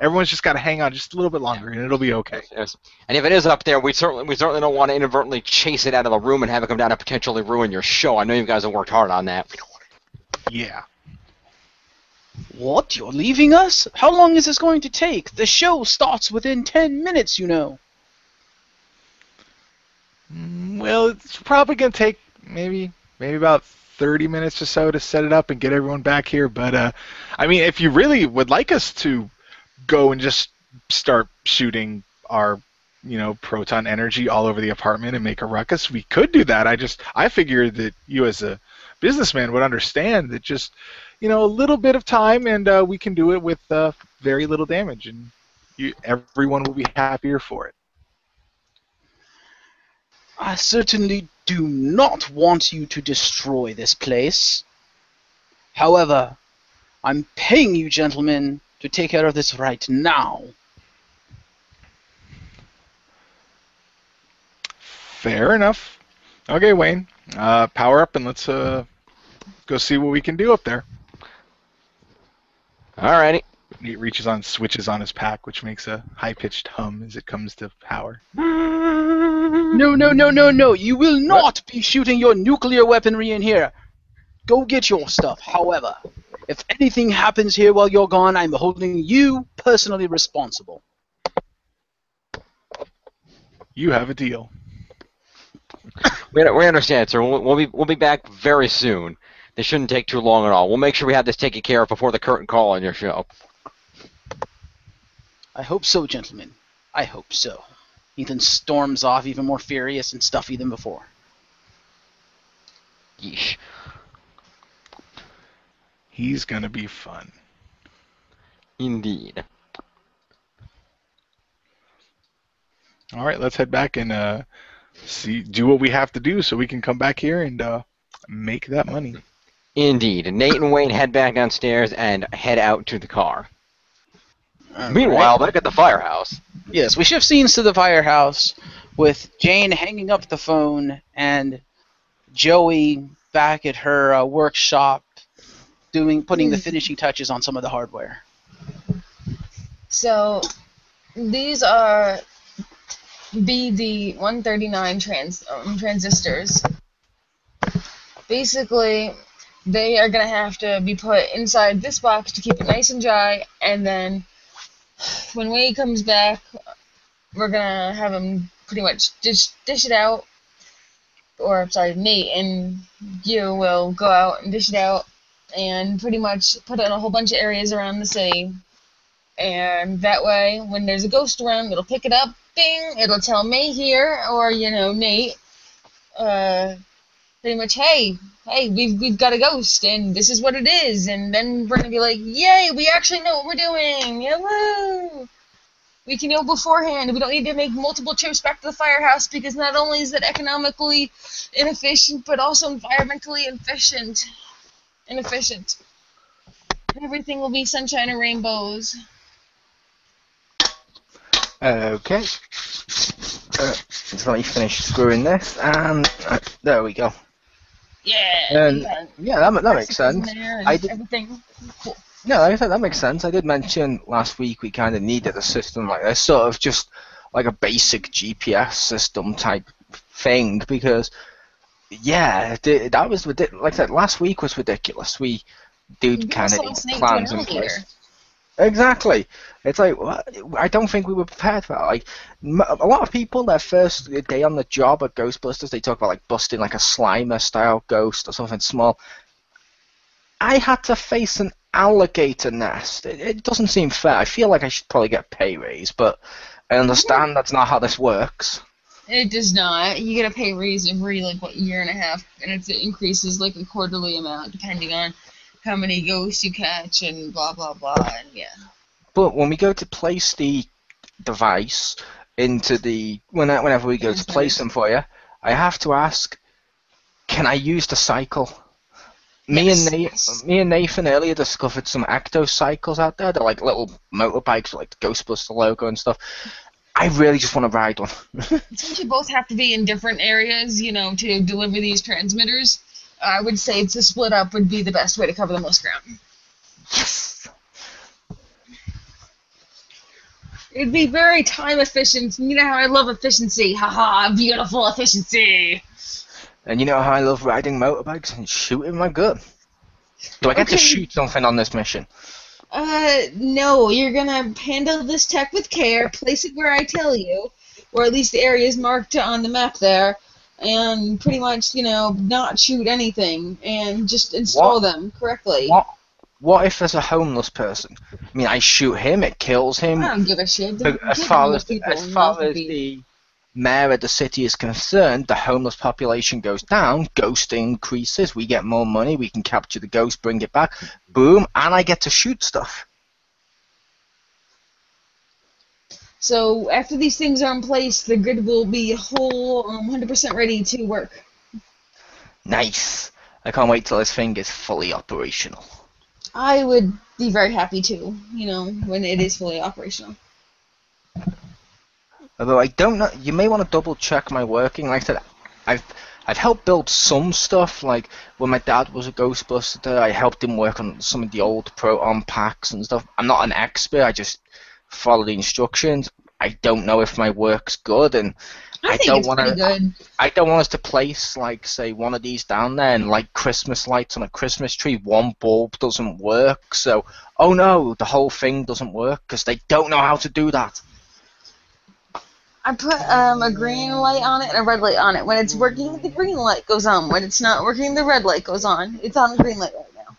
Everyone's just got to hang on just a little bit longer, and it'll be okay. Yes. And if it is up there, we certainly don't want to inadvertently chase it out of the room and have it come down and potentially ruin your show. I know you guys have worked hard on that. Yeah. What? You're leaving us? How long is this going to take? The show starts within 10 minutes, Well, it's probably going to take maybe about 30 minutes or so to set it up and get everyone back here. But, I mean, if you really would like us to go and just start shooting our, proton energy all over the apartment and make a ruckus, we could do that. I figured that you as a businessman would understand that just, a little bit of time, and we can do it with very little damage, and everyone will be happier for it. I certainly do not want you to destroy this place. However, I'm paying you, gentlemen, to take care of this right now. Fair enough. Okay, Wayne, power up, and let's go see what we can do up there. Alrighty. He reaches on switches on his pack, which makes a high-pitched hum as it comes to power. No. You will not be shooting your nuclear weaponry in here. Go get your stuff. However, if anything happens here while you're gone, I'm holding you personally responsible. You have a deal. We understand, sir. We'll be back very soon. This shouldn't take too long at all. We'll make sure we have this taken care of before the curtain call on your show. I hope so, gentlemen. I hope so. Ethan storms off, even more furious and stuffy than before. Yeesh. He's gonna be fun. Indeed. All right, let's head back and do what we have to do so we can come back here and make that money. Indeed. Nate and Wayne head back downstairs and head out to the car. All Meanwhile, right. back at the firehouse. Yes, we shift scenes to the firehouse with Jane hanging up the phone and Joey back at her workshop putting the finishing touches on some of the hardware. So these are BD139 transistors. Basically, they are going to have to be put inside this box to keep it nice and dry, and then when Wade comes back, we're going to have him pretty much dish it out, or, sorry, Nate and you will go out and dish it out, and pretty much put it in a whole bunch of areas around the city, and that way, when there's a ghost around, it'll pick it up, bing, it'll tell me here, or, Nate, pretty much, hey, we've got a ghost, and this is what it is, and then we're gonna be like, yay, we actually know what we're doing, woo! We can know beforehand. We don't need to make multiple trips back to the firehouse because not only is it economically inefficient, but also environmentally efficient. Everything will be sunshine and rainbows. Okay. Just let me finish screwing this, and there we go. Yeah. Yeah, that makes sense. Everything. Cool. No, like I said, that makes sense. I did mention last week we kind of needed a system like this, sort of just like a basic GPS system type thing, because, yeah, that was ridiculous. Like I said, last week was ridiculous. We did kind of need plans in place. Exactly. It's like, I don't think we were prepared for that. Like, a lot of people, their first day on the job at Ghostbusters, they talk about like busting like a Slimer-style ghost or something small. I had to face an alligator nest. It doesn't seem fair. I feel like I should probably get a pay raise, but I understand that's not how this works. It does not. You get a pay raise every year and a half, and it increases like a quarterly amount depending on how many ghosts you catch and blah blah blah, and yeah. But when we go to place the device into whenever we go to place them for you, I have to ask, can I use the cycle? Yes. Me and Nathan earlier discovered some ectocycles out there. They're like little motorbikes with like the Ghostbuster logo and stuff. I really just want to ride one. Since you both have to be in different areas, to deliver these transmitters, I would say to split up would be the best way to cover the most ground. Yes. It'd be very time efficient. You know how I love efficiency. Haha, beautiful efficiency. And you know how I love riding motorbikes and shooting my gun. Do I get to shoot something on this mission? No. You're gonna handle this tech with care, place it where I tell you, or at least the areas marked on the map there, and pretty much, not shoot anything, and just install them correctly. What if there's a homeless person? I mean, I shoot him, it kills him. I don't give a shit. As far as the mayor of the city is concerned, the homeless population goes down, ghosting increases, we get more money, we can capture the ghost, bring it back, boom, and I get to shoot stuff. So after these things are in place, the grid will be whole 100% ready to work. Nice. I can't wait till this thing is fully operational. I would be very happy too, when it is fully operational. Although I don't know, you may want to double check my working. Like I said, I've helped build some stuff. Like when my dad was a Ghostbuster, I helped him work on some of the old Proton packs and stuff. I'm not an expert. I just follow the instructions. I don't know if my work's good, and I don't want us to place like say one of these down there and like Christmas lights on a Christmas tree. One bulb doesn't work, so oh no, the whole thing doesn't work because they don't know how to do that. I put a green light on it and a red light on it. When it's working, the green light goes on. When it's not working, the red light goes on. It's on the green light right now.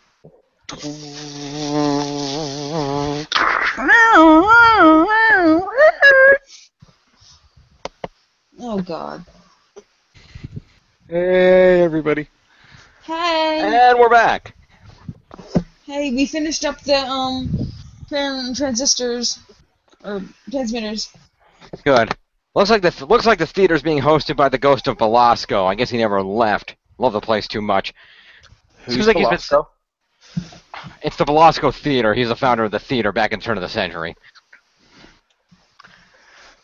Oh, God. Hey, everybody. Hey. And we're back. Hey, we finished up the transistors or transmitters. Good. Looks like the theater's being hosted by the ghost of Velasco. I guess he never left. Love the place too much. Who's like he's Velasco? It's the Velasco Theater. He's the founder of the theater back in the turn of the century.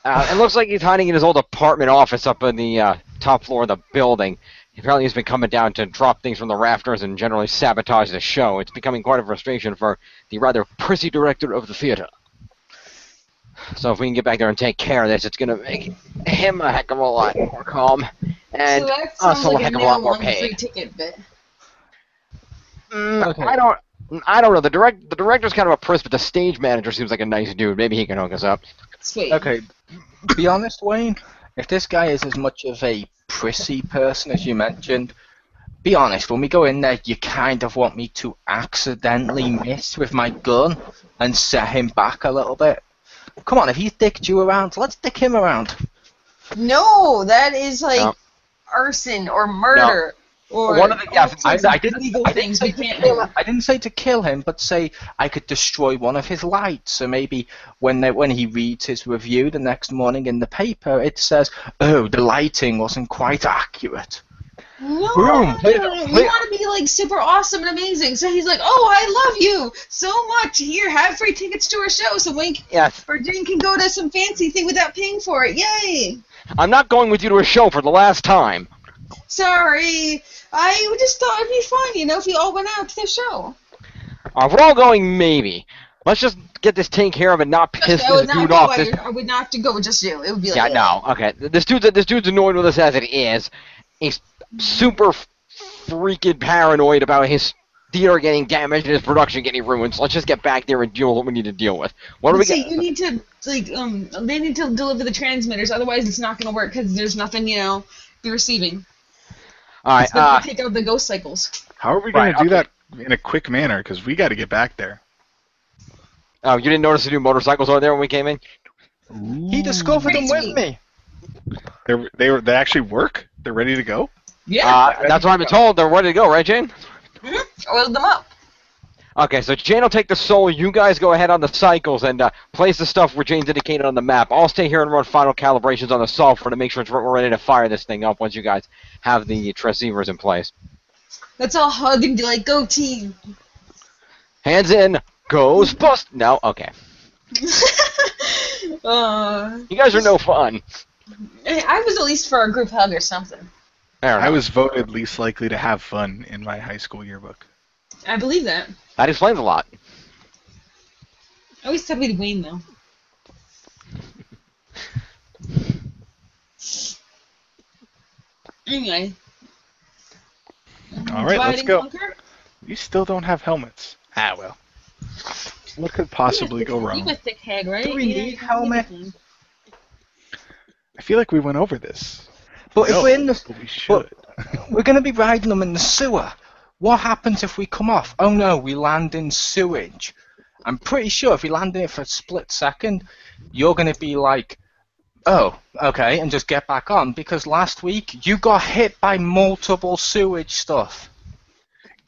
It looks like he's hiding in his old apartment office up in the top floor of the building. Apparently he's been coming down to drop things from the rafters and generally sabotage the show. It's becoming quite a frustration for the rather prissy director of the theater. So if we can get back there and take care of this, it's going to make him a heck of a lot more calm. And So that us sounds a like heck a of a lot nail more on the free paid. ticket bit. Okay. I don't know. The director's kind of a priss, but the stage manager seems like a nice dude. Maybe he can hook us up. Sweet. Okay, be honest, Wayne. If this guy is as much of a prissy person as you mentioned, be honest. When we go in there, you kind of want me to accidentally miss with my gun and set him back a little bit. Come on, if he's dicked you around, let's dick him around. No, that is like No. arson or murder or One of the- yeah, all sorts I of didn't- illegal I didn't things say we to can't kill do. him. I didn't say to kill him, but say I could destroy one of his lights. So maybe when he reads his review the next morning in the paper, it says, "Oh, the lighting wasn't quite accurate." No, Boom. we want to be like super awesome and amazing. So he's like, "Oh, I love you so much. Here, have free tickets to our show, so Wink Yes. or Jane can go to some fancy thing without paying for it. Yay!" I'm not going with you to a show for the last time. Sorry, I just thought it'd be fun, if we all went out to the show. We're all going, maybe. Let's just get this taken care of and not piss I this would not dude go. off. I would not go with just you. It would be like, Yeah, no. Okay. This dude's annoyed with us as it is. He's super freaking paranoid about his theater getting damaged and his production getting ruined. So let's just get back there and deal with what we need to deal with. What do we See, get? you need to they need to deliver the transmitters. Otherwise, it's not going to work because there's nothing, be receiving. All right. It's going to take out the ghost cycles. How are we going Right, to do okay. that in a quick manner? Because we got to get back there. Oh, you didn't notice the new motorcycles over there when we came in? He discovered them with Sweet. me. They actually work. They're ready to go. Yeah, That's what I've been told. They're ready to go, right, Jane? oiled them up. Okay, so Jane will take the soul. You guys go ahead on the cycles and place the stuff where Jane's indicated on the map. I'll stay here and run final calibrations on the software to make sure we're ready to fire this thing up once you guys have the transceivers in place. Let's all hug and be like, "Go team!" Hands in. Ghostbusters. No? Okay. You guys are no fun. I was at least for a group hug or something. Fair I enough. was voted least likely to have fun in my high school yearbook. I believe that. That explains a lot. I always thought we'd win, though. Anyway. All right, let's Dividing go. bunker? We still don't have helmets. Ah, well. What could possibly go You wrong? have a thick head, right? Do we You need don't helmet? anything. I feel like we went over this. But No, if we're in the, but we should. we're going to be riding them in the sewer. What happens if we come off? Oh no, we land in sewage. I'm pretty sure if we land in it for a split second, you're going to be like, "Oh, okay," and just get back on. Because last week you got hit by multiple sewage stuff.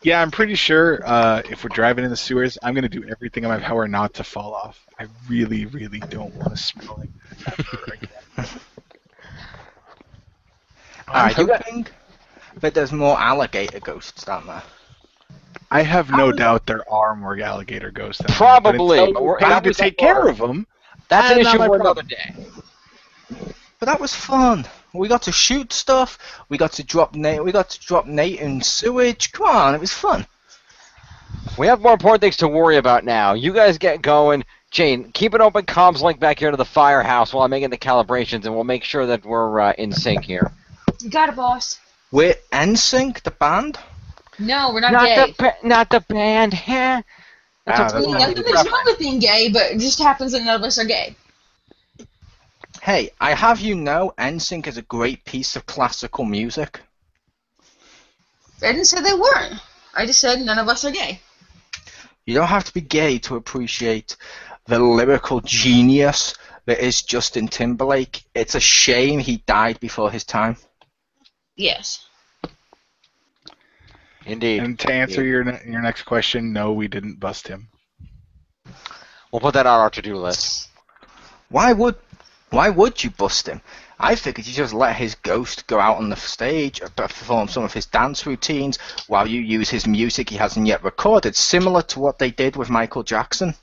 Yeah, I'm pretty sure if we're driving in the sewers, I'm going to do everything in my power not to fall off. I really, really don't want to smell like I'm Alright, you got- hoping that there's more alligator ghosts down there. I have no doubt there are more alligator ghosts out there, Probably, but but we're it's time to out take before. care of them. That's an Not issue my for problem. another day. But that was fun. We got to shoot stuff. We got to drop Nate in sewage. Come on, it was fun. We have more important things to worry about now. You guys get going. Jane, keep an open comms link back here to the firehouse while I'm making the calibrations, and we'll make sure that we're in sync here. You got it, boss. We're NSYNC, the band. No, we're not gay. Not the band. Huh? That's Ah, that's not Nothing good. is wrong with being gay, but it just happens that none of us are gay. Hey, I have you know, NSYNC is a great piece of classical music. I didn't say they weren't. I just said none of us are gay. You don't have to be gay to appreciate the lyrical genius that is Justin Timberlake. It's a shame he died before his time. Yes. Indeed. And to answer your next question, no, we didn't bust him. We'll put that on our to-do list. Why would Why would you bust him? I figured you just let his ghost go out on the stage, perform some of his dance routines, while you use his music he hasn't yet recorded, similar to what they did with Michael Jackson.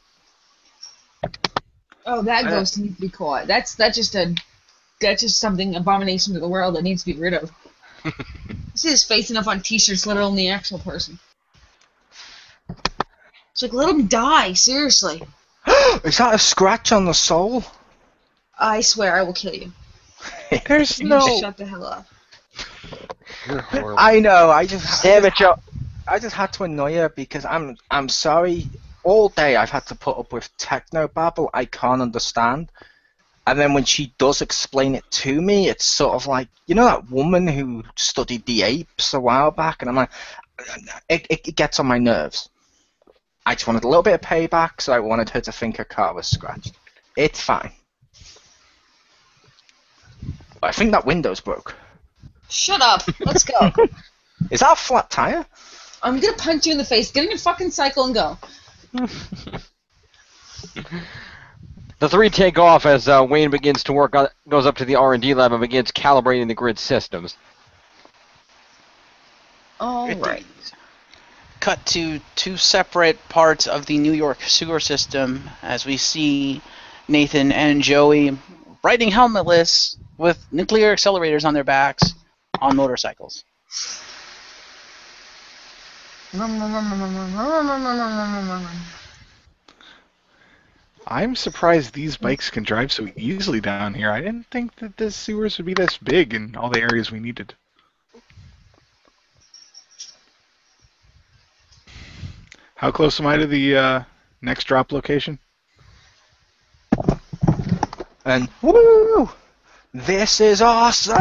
Oh, that ghost needs to be caught. That's just something abomination to the world that needs to be rid of. I see his face enough on T-shirts, let alone the actual person. It's like, let him die, seriously. Is that a scratch on the soul? I swear I will kill you. There's You no. shut the hell up. You're horrible. I know. I just Damn it, Joe. I just had to annoy her because I'm sorry. All day I've had to put up with techno babble I can't understand, and then when she does explain it to me, it's sort of like, you know, that woman who studied the apes a while back, and I'm like, it gets on my nerves. I just wanted a little bit of payback, so I wanted her to think her car was scratched. It's fine. But I think that window's broke. Shut up. Let's go. Is that a flat tire? I'm gonna punch you in the face. Get in your fucking cycle and go. The three take off as Wayne begins to work on, goes up to the R&D lab and begins calibrating the grid systems. All right. Cut to two separate parts of the New York sewer system as we see Nathan and Joey riding helmetless with nuclear accelerators on their backs on motorcycles. I'm surprised these bikes can drive so easily down here. I didn't think that the sewers would be this big in all the areas we needed. How close am I to the next drop location? And woo! This is awesome!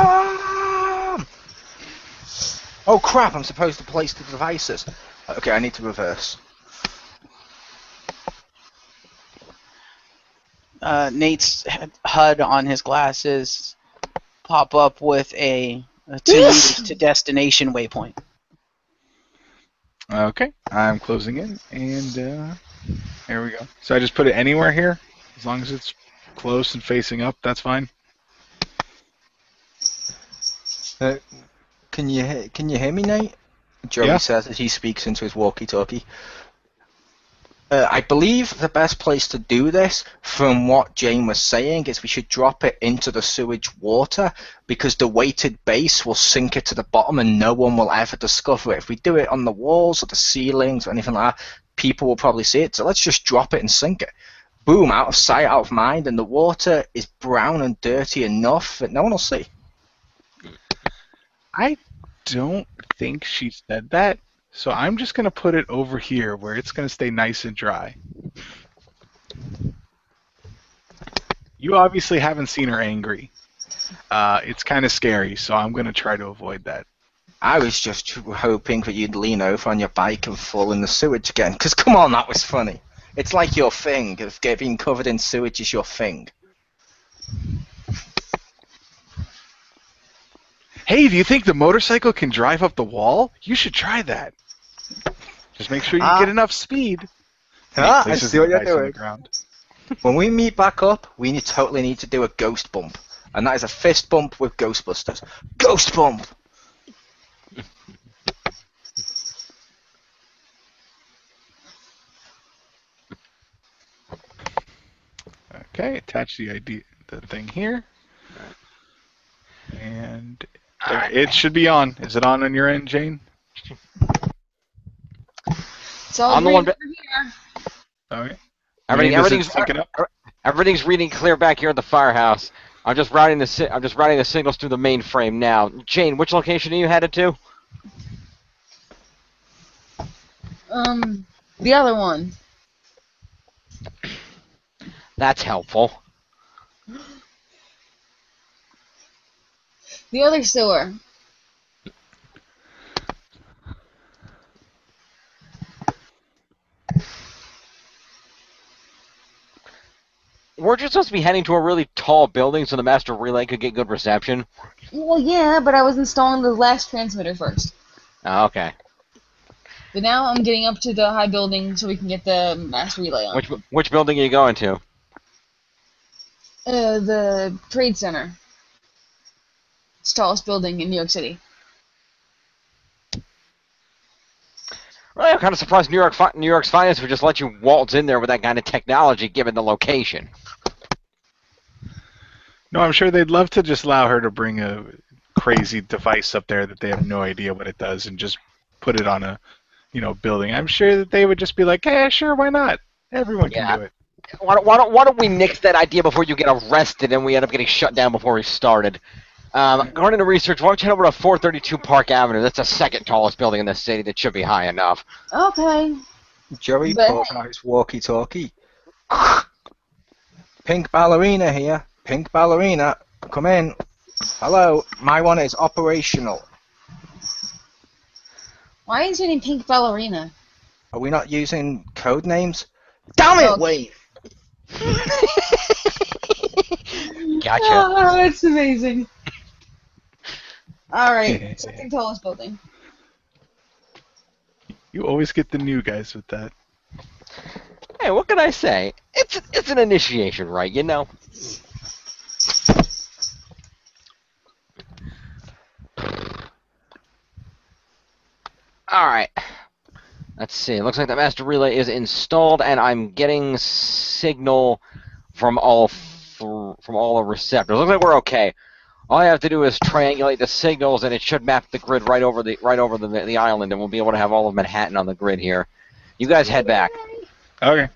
Oh crap, I'm supposed to place the devices. Okay, I need to reverse. Nate's HUD on his glasses pop up with a to destination waypoint. Okay, I'm closing in, and there we go. So I just put it anywhere here? As long as it's close and facing up, that's fine? Can you hear me, Nate? Joey Yeah. says as he speaks into his walkie-talkie. I believe the best place to do this, from what Jane was saying, is we should drop it into the sewage water, because the weighted base will sink it to the bottom and no one will ever discover it. If we do it on the walls or the ceilings or anything like that, people will probably see it. So let's just drop it and sink it. Boom, out of sight, out of mind, and the water is brown and dirty enough that no one will see. I don't think she said that, so I'm just going to put it over here where it's going to stay nice and dry. You obviously haven't seen her angry. It's kind of scary, so I'm going to try to avoid that. I was just hoping that you'd lean over on your bike and fall in the sewage again, because come on, that was funny. It's like your thing, if being covered in sewage is your thing. Hey, do you think the motorcycle can drive up the wall? You should try that. Just make sure you get enough speed. I Places see what the you're device on the doing. ground. When we meet back up, we totally need to do a ghost bump. And that is a fist bump with Ghostbusters. Ghost bump! Okay, attach the thing here. And it should be on. Is it on your end, Jane? It's all I'm the green one over here. Okay. Everything's reading clear back here at the firehouse. I'm just routing the signals through the mainframe now. Jane, which location are you headed to? The other one. That's helpful. The other sewer. We're just supposed to be heading to a really tall building so the master relay could get good reception. Well, yeah, but I was installing the last transmitter first. Oh, okay. But now I'm getting up to the high building so we can get the mass relay on. Which building are you going to? The Trade Center. It's the tallest building in New York City. Well, I'm kind of surprised New York's finance would just let you waltz in there with that kind of technology, given the location. No, I'm sure they'd love to just allow her to bring a crazy device up there that they have no idea what it does and just put it on a, building. I'm sure that they would just be like, "Hey, sure, why not? Everyone can do it." Why don't we nix that idea before you get arrested and we end up getting shut down before we started? According to research, why don't you head over to 432 Park Avenue? That's the second tallest building in the city. That should be high enough. Okay. Joey But- pulls out his walkie-talkie. Pink ballerina here. Pink ballerina. Come in. Hello. My one is operational. Why is your name Pink Ballerina? Are we not using code names? Damn it, Wayne! Gotcha. Oh, that's amazing. Alright, second tallest building. You always get the new guys with that. Hey, what can I say? It's an initiation, right? Alright. Let's see. It looks like the master relay is installed, and I'm getting signal from all the receptors. Looks like we're okay. All I have to do is triangulate the signals, and it should map the grid right over the island, and we'll be able to have all of Manhattan on the grid here. You guys head back. Okay,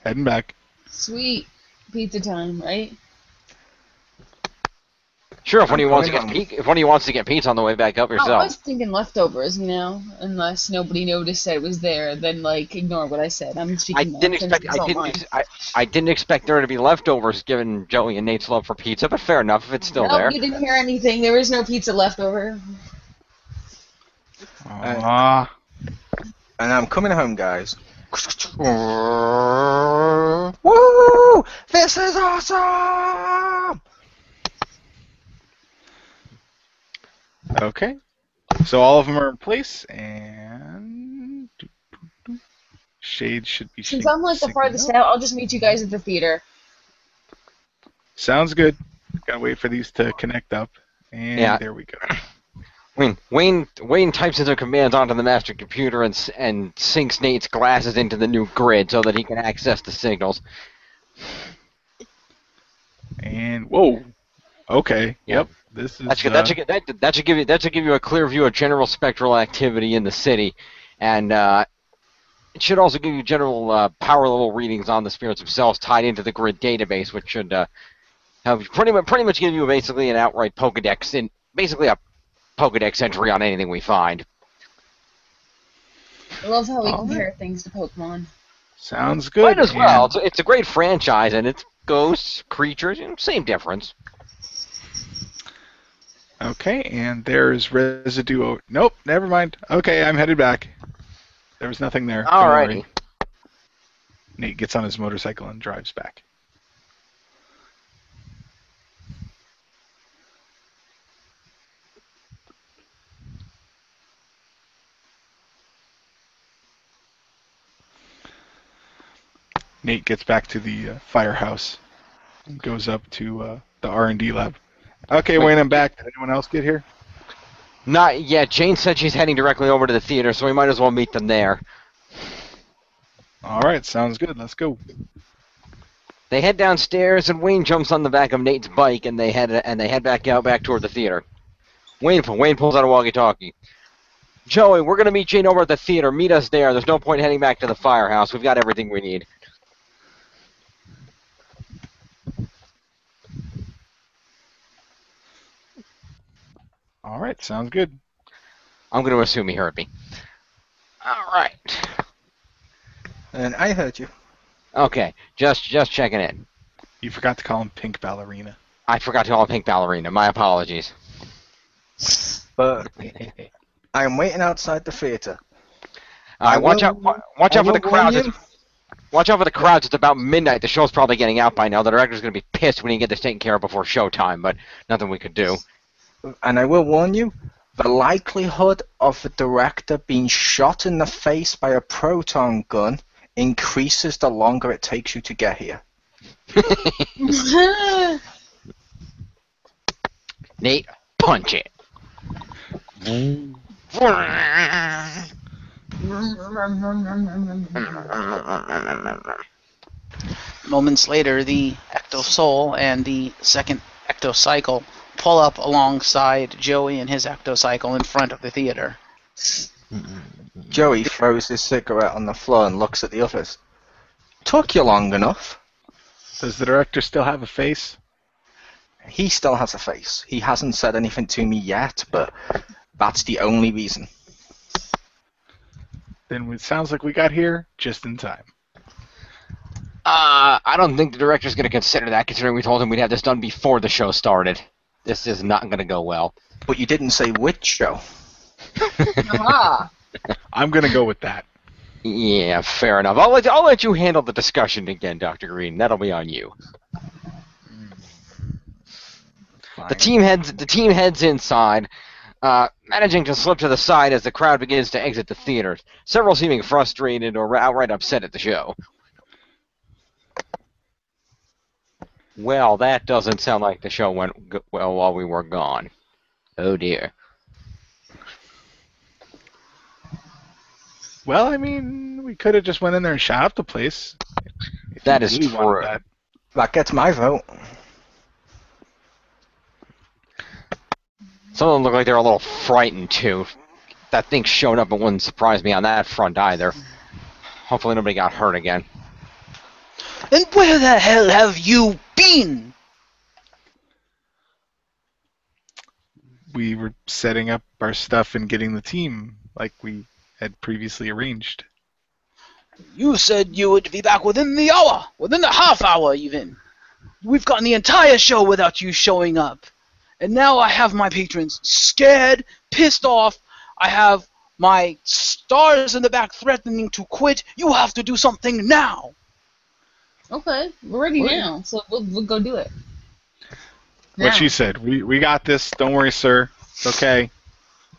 heading back. Sweet. Pizza time, right? Sure, if one of you wants to get pizza on the way back up I yourself. was thinking leftovers, unless nobody noticed that it was there, then ignore what I said. I'm speaking. I didn't expect there to be leftovers, given Joey and Nate's love for pizza. But fair enough, if it's still there. You didn't hear anything. There was no pizza left over. Aww. And I'm coming home, guys. Woo! This is awesome! Okay. So all of them are in place, and Shade should be. Since I'm the farthest out, I'll just meet you guys at the theater. Sounds good. Gotta wait for these to connect up, and there we go. Wayne types in their commands onto the master computer and syncs Nate's glasses into the new grid so that he can access the signals. And whoa, okay, yep. This is that should give you a clear view of general spectral activity in the city, and it should also give you general power level readings on the spirits themselves tied into the grid database, which should have pretty much give you basically an outright Pokedex basically a Pokedex entry on anything we find. I love how we compare things to Pokemon. Sounds good. Might as well. It's a great franchise, and it's ghosts, creatures, same difference. Okay, and there's residue. Nope, never mind. Okay, I'm headed back. There was nothing there. Alrighty. Nate gets on his motorcycle and drives back. Nate gets back to the firehouse and goes up to the R&D lab. Okay, Wayne, I'm back. Did anyone else get here? Not yet. Jane said she's heading directly over to the theater, so we might as well meet them there. All right, sounds good. Let's go. They head downstairs, and Wayne jumps on the back of Nate's bike, and they head back toward the theater. Wayne pulls out a walkie-talkie. Joey, we're gonna meet Jane over at the theater. Meet us there. There's no point heading back to the firehouse. We've got everything we need. All right, sounds good. I'm going to assume he heard me. All right. And I heard you. Okay, just checking in. You forgot to call him Pink Ballerina. I forgot to call him Pink Ballerina. My apologies. But I am waiting outside the theater. Watch out for the crowds. Watch out for the crowds. It's about midnight. The show's probably getting out by now. The director's going to be pissed when he can get this taken care of before showtime, but nothing we could do. And I will warn you, the likelihood of the director being shot in the face by a proton gun increases the longer it takes you to get here. Nate, punch it. Moments later, the Ectosoul and the second Ectocycle pull up alongside Joey and his Ectocycle in front of the theater. Joey throws his cigarette on the floor and looks at the others. Took you long enough. Does the director still have a face? He still has a face. He hasn't said anything to me yet, but that's the only reason. Then it sounds like we got here just in time. I don't think the director's going to consider that, considering we told him we'd have this done before the show started. This is not going to go well. But you didn't say which show. Aha. I'm going to go with that. Yeah, fair enough. I'll let you handle the discussion again, Dr. Green. That'll be on you. Fine. The team heads inside, managing to slip to the side as the crowd begins to exit the theater, several seeming frustrated or outright upset at the show. Well, that doesn't sound like the show went well while we were gone. Oh dear. Well, I mean, we could have just went in there and shot up the place. That is If you wanted true. that. That gets my vote. Some of them look like they're a little frightened too. That thing showed up, it wouldn't surprise me on that front either. Hopefully nobody got hurt again. And where the hell have you been? We were setting up our stuff and getting the team like we had previously arranged. You said you would be back within the hour, within the half hour even. We've gotten the entire show without you showing up. And now I have my patrons scared, pissed off. I have my stars in the back threatening to quit. You have to do something now. Okay, we're ready now, so we'll go do it. What she said. We got this. Don't worry, sir. It's okay.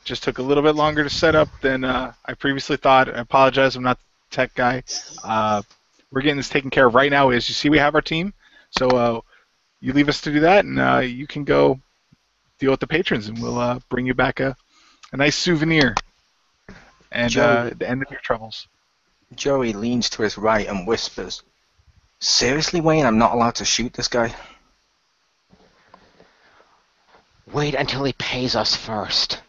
Just took a little bit longer to set up than I previously thought. I apologize. I'm not the tech guy. We're getting this taken care of right now. As you see, we have our team. So you leave us to do that, and you can go deal with the patrons, and we'll bring you back a nice souvenir and the end of your troubles. Joey leans to his right and whispers, "Seriously, Wayne, I'm not allowed to shoot this guy?" Wait until he pays us first.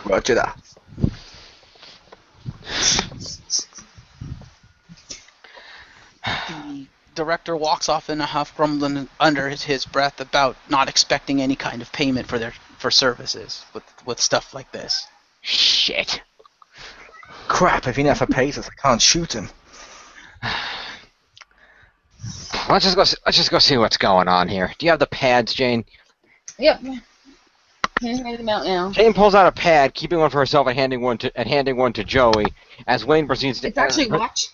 Roger that. The director walks off in a huff, grumbling under his breath about not expecting any kind of payment for services with stuff like this. Shit. Crap, if he never pays us, I can't shoot him. Let's just go see what's going on here. Do you have the pads, Jane? Yep. Hand them out now. Jane pulls out a pad, keeping one for herself and handing one to Joey, as Wayne proceeds to... It's actually a watch.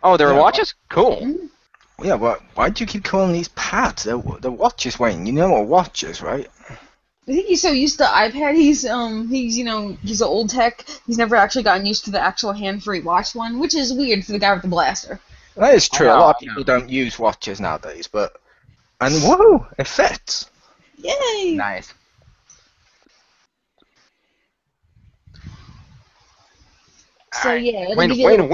Oh, there are Yeah, watches? Cool. Mm-hmm. Yeah, but why do you keep calling these pads? They're watches, Wayne. You know what watches, right? I think he's so used to iPad. He's an old tech. He's never actually gotten used to the actual hand-free watch one, which is weird for the guy with the blaster. That is true. I know, A lot of I know. people don't use watches nowadays, but... And woohoo! It fits! Yay! Nice. So yeah, it'll give you a little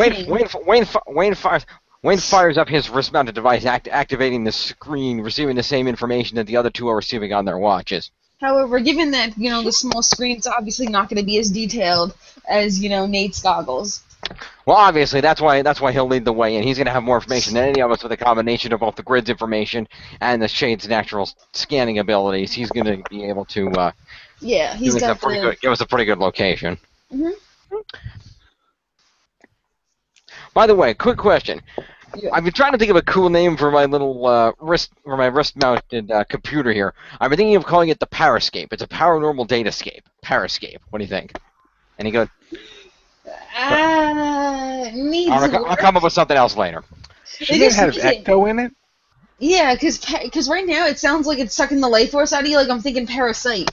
thing. Wayne fires up his wrist-mounted device, activating the screen, receiving the same information that the other two are receiving on their watches. However, given that the small screen's obviously not going to be as detailed as Nate's goggles. Well, obviously, that's why he'll lead the way, and he's going to have more information than any of us with a combination of both the grid's information and the Shade's natural scanning abilities. He's going to be able to Yeah, he's give got us a pretty good location. Mhm. By the way, quick question. Yeah. I've been trying to think of a cool name for my little wrist-mounted computer here. I've been thinking of calling it the Parascape. It's a paranormal datascape. Parascape. What do you think? Any good? Needs I'll come up with something else later. Shouldn't it have Ecto in it? Yeah, because right now it sounds like it's sucking the life force out of you. Like I'm thinking Parasite,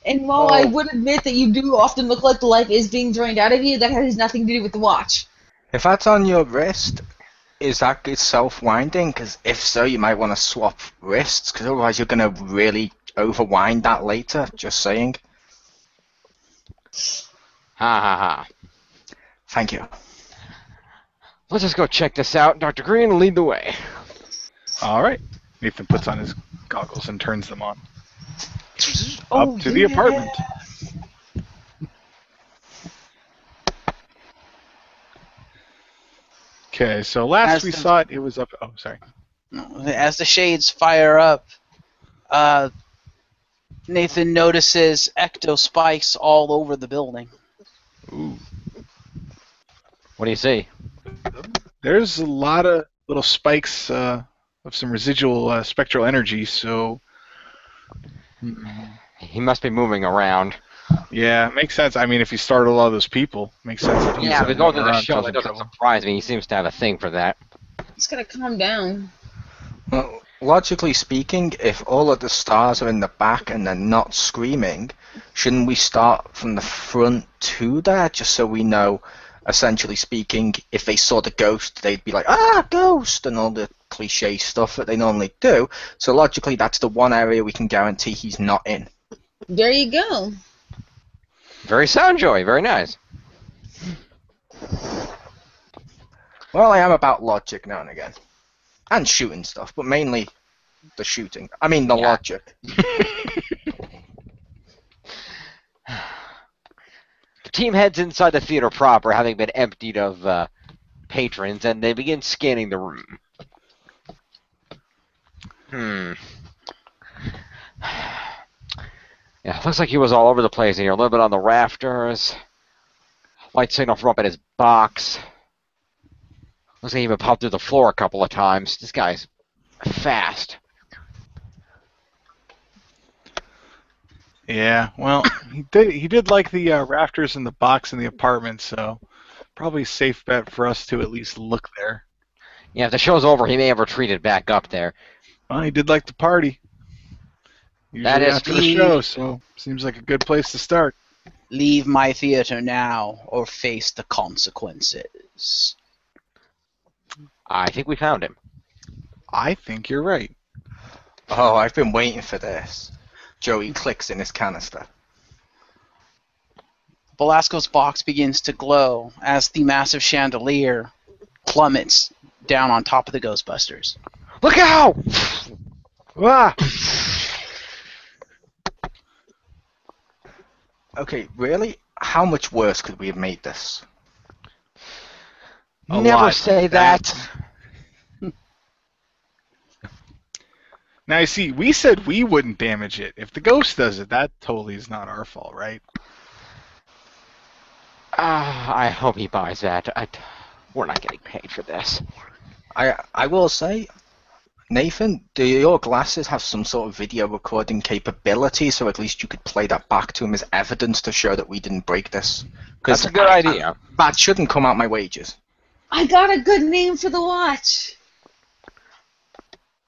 And while I would admit that you do often look like the life is being drained out of you, that has nothing to do with the watch. If that's on your wrist, is that self-winding? Because if so, you might want to swap wrists, because otherwise you're going to really overwind that later. Just saying. Ha ha ha. Thank you. Let's just go check this out. Dr. Green, lead the way. All right. Nathan puts on his goggles and turns them on. Oh, Up to the apartment. Okay, so last we saw it was up. Oh, sorry. As the shades fire up, Nathan notices ecto spikes all over the building. Ooh. What do you see? There's a lot of little spikes of some residual spectral energy, so... He must be moving around. Yeah, makes sense. I mean, if he startled all those people, makes sense that he's Yeah, but going through the around show, causing that doesn't trouble. surprise me. He seems to have a thing for that. He's gotta calm down. Well, logically speaking, if all of the stars are in the back and they're not screaming, shouldn't we start from the front to there, just so we know, essentially speaking, if they saw the ghost, they'd be like, ah, ghost, and all the cliche stuff that they normally do. So logically, that's the one area we can guarantee he's not in. There you go. Very sound, Joey. Very nice. Well, I am about logic now and again. And shooting stuff, but mainly the shooting. I mean, the logic. The team heads inside the theater proper, having been emptied of patrons, and they begin scanning the room. Yeah, looks like he was all over the place in here. A little bit on the rafters. Light signal from up in his box. Looks like he even popped through the floor a couple of times. This guy's fast. Yeah, well, he did like the rafters and the box in the apartment, so probably a safe bet for us to at least look there. Yeah, if the show's over, he may have retreated back up there. Well, he did like to party. Usually That is after the show, so seems like a good place to start. Leave my theater now or face the consequences. I think we found him. I think you're right. Oh, I've been waiting for this. Joey clicks in his canister. Velasco's box begins to glow as the massive chandelier plummets down on top of the Ghostbusters. Look out! Ah! Okay, really? How much worse could we have made this? A Never lot. say that. Now, you see, we said we wouldn't damage it. If the ghost does it, that totally is not our fault, right? I hope he buys that. We're not getting paid for this. I will say, Nathan, do your glasses have some sort of video recording capability, so at least you could play that back to him as evidence to show that we didn't break this? That's a good idea. That shouldn't come out my wages. I got a good name for the watch.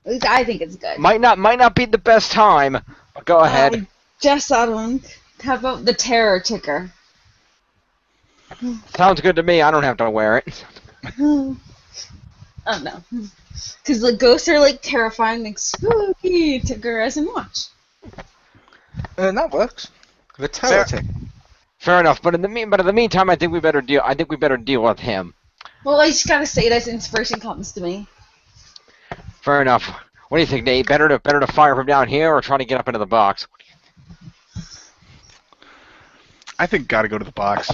At least I think it's good. Might not be the best time, but go ahead. Just thought one. How about the terror ticker? Sounds good to me. I don't have to wear it. Oh no. Because the ghosts are like terrifying, like spooky ticker as in watch. That works. The terror tick. Fair enough. But in the meantime, I think we better deal with him. Well, I just gotta say that inspiration comes to me. Fair enough. What do you think, Nate? Better to fire from down here or try to get up into the box? I think gotta go to the box.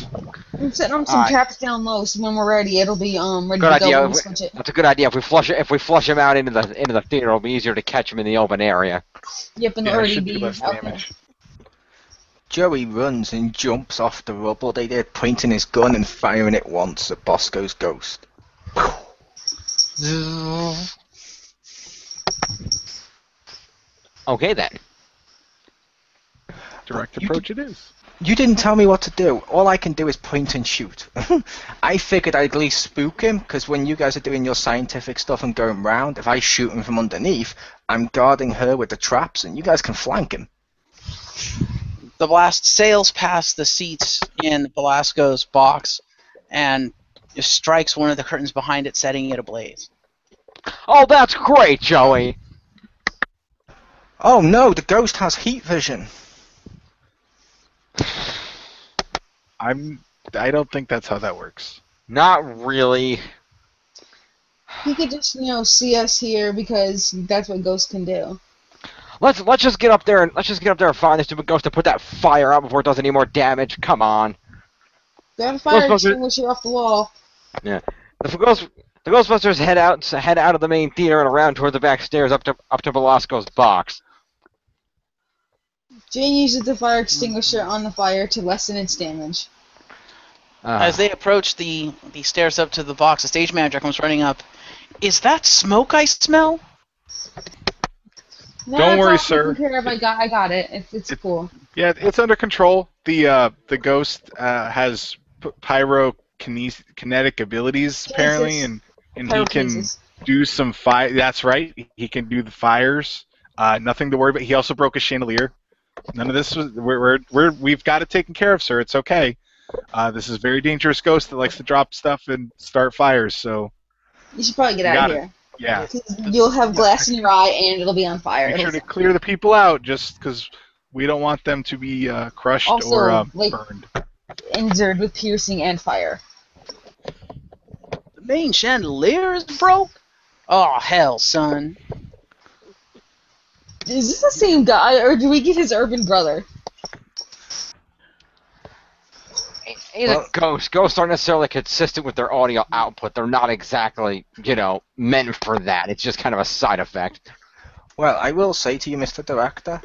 I'm setting up some traps down low, so when we're ready, it'll be ready Good to go idea. when we switch it. That's a good idea. If we flush him out into the theater, it'll be easier to catch him in the open area. Yep, and Yeah, it already should be do less out there. damage. Joey runs and jumps off the rubble they did, pointing his gun and firing it once at Bosco's ghost. Okay then. Direct approach it is. You didn't tell me what to do. All I can do is point and shoot. I figured I'd at least spook him, because when you guys are doing your scientific stuff and going round, if I shoot him from underneath, I'm guarding her with the traps, and you guys can flank him. The blast sails past the seats in Velasco's box and just strikes one of the curtains behind it, setting it ablaze. Oh, that's great, Joey. Oh no, the ghost has heat vision. I don't think that's how that works. Not really. He could just, see us here because that's what ghosts can do. Let's just get up there and find this stupid ghost and put that fire out before it does any more damage. Come on. Grab a fire Ghostbusters- extinguisher off the wall. Yeah. The Ghostbusters head out of the main theater and around toward the back stairs up to Velasco's box. Jane uses the fire extinguisher on the fire to lessen its damage. As they approach the stairs up to the box, the stage manager comes running up. Is that smoke I smell? No, Don't it's worry, all sir. taken care of. I got it. It's cool. Yeah, it's under control. The ghost has pyrokinetic abilities apparently, and he can Pyrokinesis. do some fire. That's right. He can do the fires. Nothing to worry about. He also broke a chandelier. None of this was. We've got it taken care of, sir. It's okay. This is a very dangerous ghost that likes to drop stuff and start fires. So You should probably get out of here. yeah, You'll have glass in your eye and it'll be on fire. make sure to clear the people out, just because we don't want them to be crushed Also, or like- burned. Injured with piercing and fire. The main chandelier is broke? Oh, hell, son. Is this the same guy, or do we get his urban brother? He's a ghost. Ghosts aren't necessarily consistent with their audio output. They're not exactly, meant for that. It's just kind of a side effect. Well, I will say to you, Mr. Director,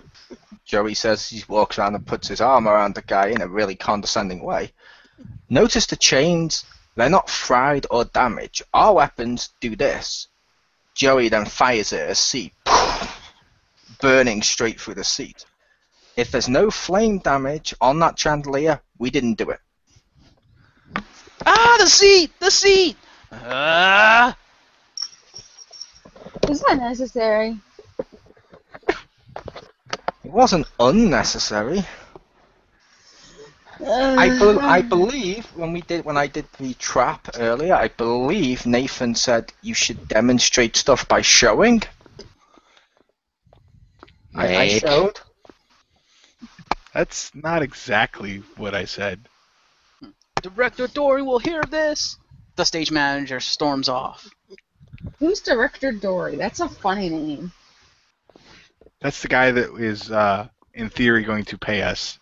Joey says he walks around and puts his arm around the guy in a really condescending way. Notice the chains, they're not fried or damaged. Our weapons do this. Joey then fires it at a seat, burning straight through the seat. If there's no flame damage on that chandelier, we didn't do it. Ah, the seat! The seat! Ah! Is that necessary? It wasn't unnecessary. I believe when I did the trap earlier, I believe Nathan said you should demonstrate stuff by showing. I showed. That's not exactly what I said. Director Dory will hear this! The stage manager storms off. Who's Director Dory? That's a funny name. That's the guy that is, in theory, going to pay us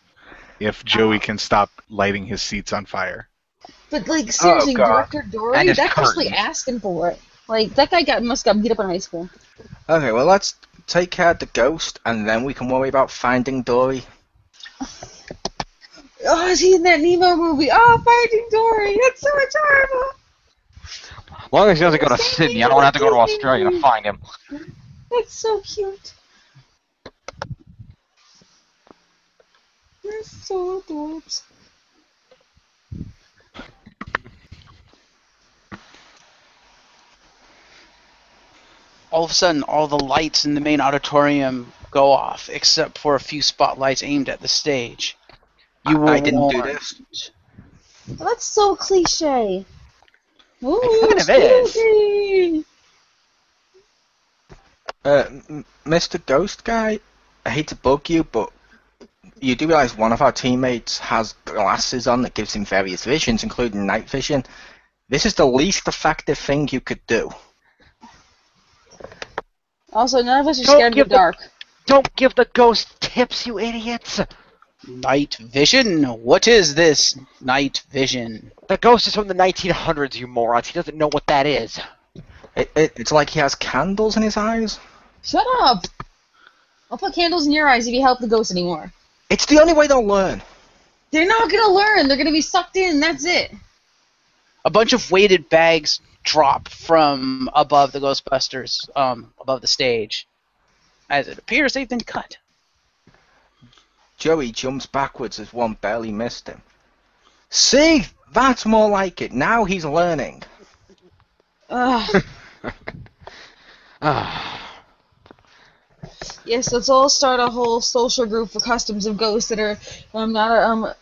if Joey can stop lighting his seats on fire. But, seriously, God. Director And Dory? his That's actually curtains. asking for it. That guy must got beat up in high school. Okay, well let's take care of the ghost, and then we can worry about finding Dory. Oh, is he in that Nemo movie? Oh, Finding Dory! That's so adorable! As long as he doesn't go to Sydney, I don't have to go to Australia to find him. That's so cute. You're so adorable. All of a sudden, all the lights in the main auditorium go off, except for a few spotlights aimed at the stage. I didn't do this. That's so cliche. Ooh, It kind of is. spooky. Mr. Ghost Guy, I hate to bug you, but you do realize one of our teammates has glasses on that gives him various visions, including night vision. This is the least effective thing you could do. Also, none of us are Don't scared of the give the- dark. Don't give the ghost tips, you idiots! Night vision? What is this night vision? The ghost is from the 1900s, you morons. He doesn't know what that is. It's like he has candles in his eyes. Shut up! I'll put candles in your eyes if you help the ghost anymore. It's the only way they'll learn. They're not gonna learn. They're gonna be sucked in. That's it. A bunch of weighted bags drop from above the Ghostbusters, above the stage. As it appears, they've been cut. Joey jumps backwards as one barely missed him. See? That's more like it. Now he's learning. Ugh. Yes, let's all start a whole social group for customs of ghosts that are not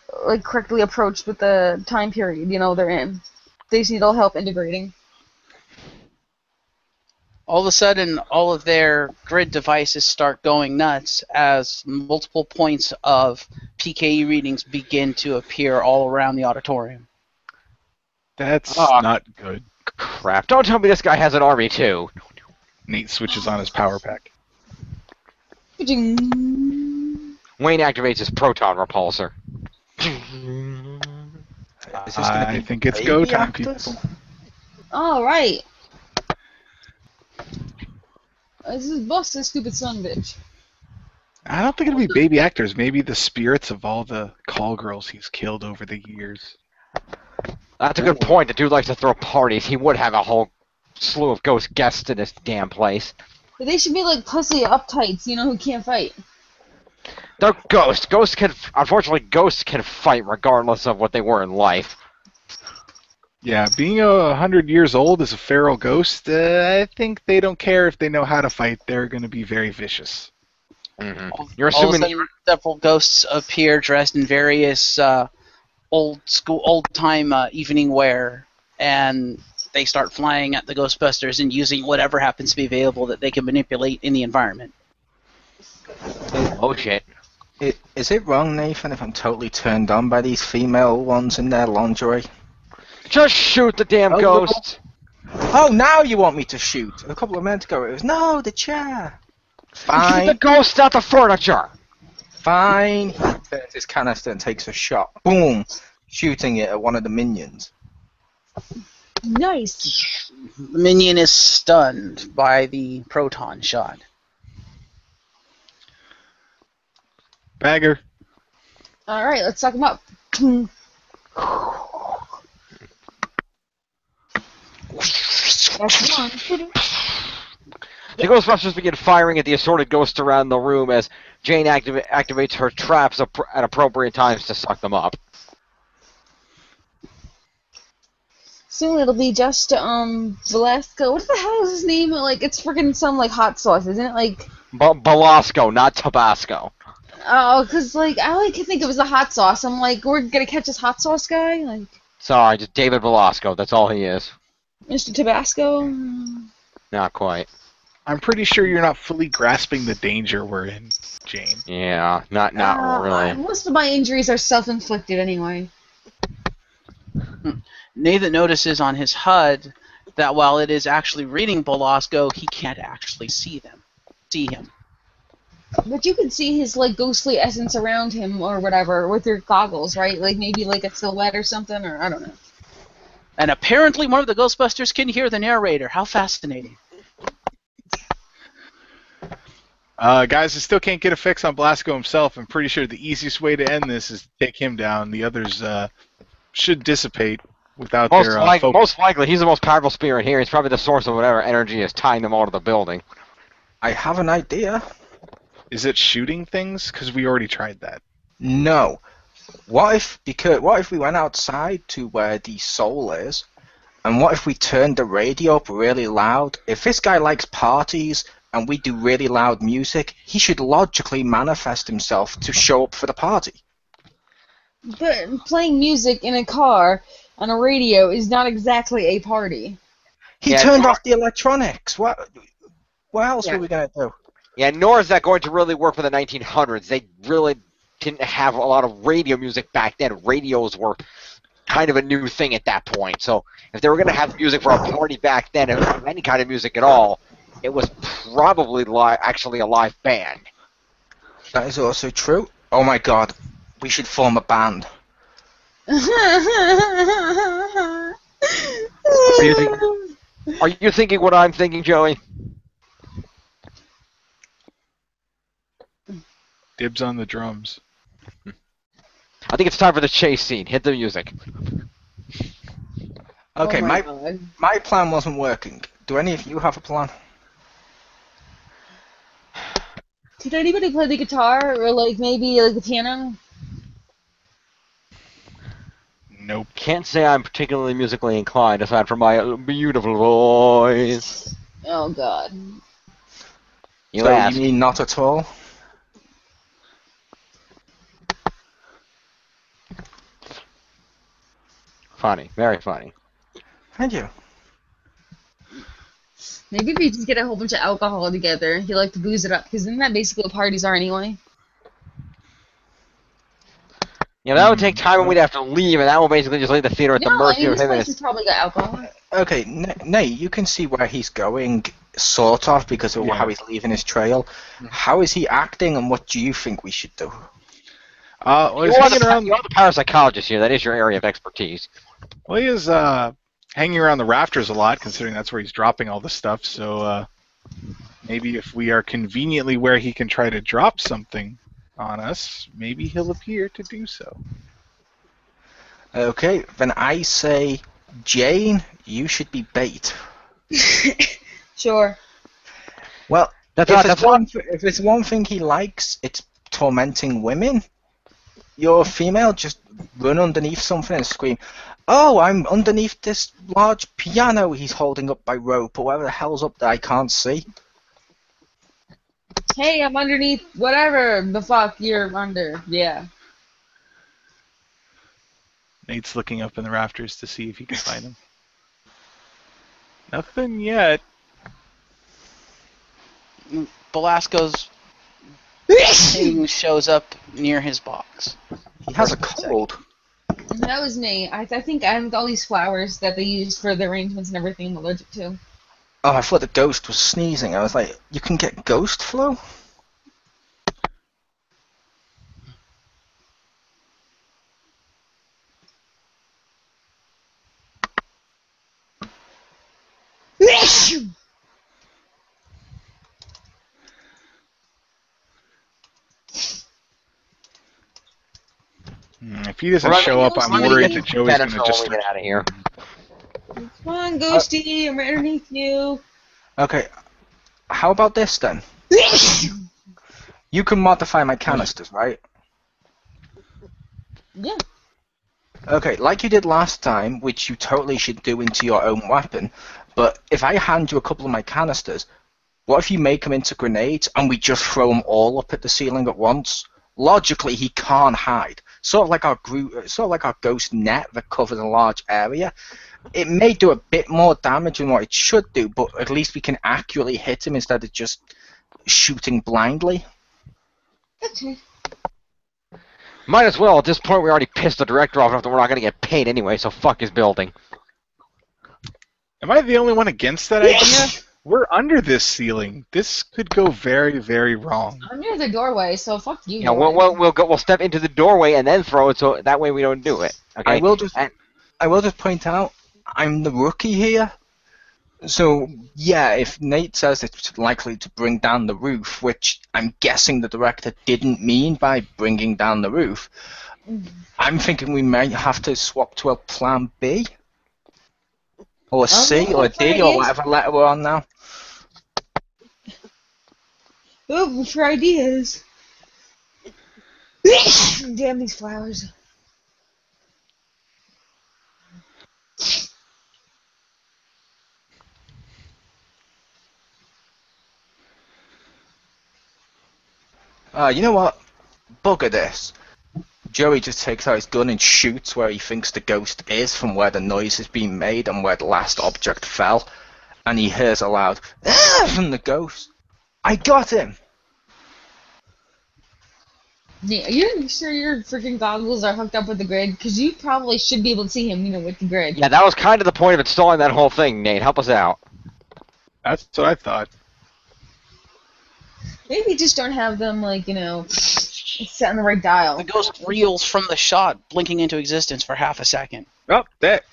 correctly approached with the time period they're in. they just need all help integrating. All of a sudden, all of their grid devices start going nuts as multiple points of PKE readings begin to appear all around the auditorium. That's Ah. not good. Crap. Don't tell me this guy has an army, too. Nate switches on his power pack. Ka-ching. Wayne activates his proton repulsor. Is this gonna I be think it's baby go time, actors? people. All right. This is bust this stupid son of a bitch. I don't think it'll be baby actors. Maybe the spirits of all the call girls he's killed over the years. That's a good point. The dude likes to throw parties. He would have a whole slew of ghost guests in this damn place. But they should be like pussy uptights, you know, who can't fight. They're ghosts. Unfortunately, ghosts can fight regardless of what they were in life. Yeah, being 100 years old as a feral ghost, I think they don't care if they know how to fight. They're going to be very vicious. Mm-hmm. You're All of a assuming sudden, several ghosts appear dressed in various old-time evening wear, and they start flying at the Ghostbusters and using whatever happens to be available that they can manipulate in the environment. Oh shit. Is it wrong, Nathan, if I'm totally turned on by these female ones in their lingerie? Just shoot the damn Oh, ghost. Oh, now you want me to shoot? A couple of minutes ago it was, no, the chair. Keep the Fine, ghost out the furniture. fine. He turns his canister and takes a shot. Boom! Shooting it at one of the minions. Nice. The minion is stunned by the proton shot. Bagger. All right, let's suck him up. That's one. The Ghostbusters begin firing at the assorted ghosts around the room as Jane activates her traps at appropriate times to suck them up. Soon it'll be just Velasco. What the hell is his name? Like it's freaking some like hot sauce, isn't it? Like Belasco, not Tabasco. oh, cause like all I could think of was the hot sauce. I'm like, we're gonna catch this hot sauce guy, like Sorry, just David Belasco. That's all he is. Mr. Tabasco. Not quite. I'm pretty sure you're not fully grasping the danger we're in, Jane. Yeah, not really. Most of my injuries are self-inflicted anyway. Nathan notices on his HUD that while it is actually reading Belasco, he can't actually see him. But you can see his like ghostly essence around him or whatever with your goggles, right? Like maybe like a silhouette or something, or I don't know. And apparently one of the Ghostbusters can hear the narrator. How fascinating. Guys, I still can't get a fix on Blasco himself. I'm pretty sure the easiest way to end this is to take him down. The others should dissipate without their focus. Most likely, he's the most powerful spirit here. He's probably the source of whatever energy is tying them all to the building. I have an idea. Is it shooting things? Because we already tried that. No. What if we went outside to where the soul is, and what if we turned the radio up really loud? If this guy likes parties and we do really loud music, he should logically manifest himself to show up for the party. But playing music in a car on a radio is not exactly a party. He turned off the electronics. What else were we going to do? Yeah, nor is that going to really work for the 1900s. They really didn't have a lot of radio music back then. Radios were kind of a new thing at that point. So if they were going to have music for a party back then, if any kind of music at all, it was probably actually a live band. That is also true. Oh my god, we should form a band. Are you thinking what I'm thinking, Joey? Dibs on the drums. I think it's time for the chase scene. Hit the music. Okay, Oh my God. my plan wasn't working. Do any of you have a plan? Did anybody play the guitar or like maybe like the piano? Nope. Can't say I'm particularly musically inclined, aside from my beautiful voice. Oh God. You So asked. you mean not at all? Funny. Very funny. Thank you. Maybe if we just get a whole bunch of alcohol together, you like to booze it up, because isn't that basically what parties are anyway? Yeah, that would take time, and we'd have to leave, and that would basically just leave the theater at the No, I mercy mean, of this him and place his. has probably got alcohol. Okay, Nate, you can see where he's going, sort of, because of Yeah. how he's leaving his trail. How is he acting, and what do you think we should do? Well, You he's are, hanging around. you are the parapsychologist here. That is your area of expertise. Well, he is hanging around the rafters a lot, considering that's where he's dropping all the stuff. So maybe if we are conveniently where he can try to drop something on us, maybe he'll appear to do so. Okay, then I say, Jane, you should be bait. Sure. Well, That's if, not. it's That's if it's one thing he likes, it's tormenting women. You're a female, just run underneath something and scream, "Oh, I'm underneath this large piano he's holding up by rope, or whatever the hell's up there I can't see." Hey, I'm underneath whatever the fuck you're under. Yeah. Nate's looking up in the rafters to see if he can find him. Nothing yet. Belasco's thing shows up near his box. He has a cold. That was Nate. I think I'm all these flowers that they use for the arrangements and everything I'm allergic to. Oh, I thought the ghost was sneezing. I was like, you can get ghost flu? If he doesn't show up, I'm worried that Joey's going to just get out of here. Come on, Ghosty, I'm right underneath you. Okay, how about this then? You can modify my canisters, right? Yeah. Okay, like you did last time, which you totally should do into your own weapon, but if I hand you a couple of my canisters, what if you make them into grenades and we just throw them all up at the ceiling at once? Logically, he can't hide. Sort of like our ghost net that covers a large area. It may do a bit more damage than what it should do, but at least we can accurately hit him instead of just shooting blindly. Okay. Might as well. At this point, we already pissed the director off enough that we're not going to get paid anyway, so fuck his building. Am I the only one against that idea? We're under this ceiling. This could go very, very wrong. I'm near the doorway, so fuck you. Yeah, we'll step into the doorway and then throw it, so that way we don't do it. Okay. I will just point out, I'm the rookie here. So, yeah, if Nate says it's likely to bring down the roof, which I'm guessing the director didn't mean by bringing down the roof, I'm thinking we might have to swap to a plan B. Or a C, or a D, or whatever letter we're on now. Oh, for ideas. Damn these flowers. You know what? Bugger this. Joey just takes out his gun and shoots where he thinks the ghost is from where the noise has been made and where the last object fell. And he hears a loud, "Ah!" from the ghost. I got him! Yeah, are you sure your freaking goggles are hooked up with the grid? Because you probably should be able to see him, with the grid. Yeah, that was kind of the point of installing that whole thing, Nate. Help us out. That's what I thought. Maybe just don't have them, set on the right dial. The ghost reels from the shot, blinking into existence for half a second. Oh, that.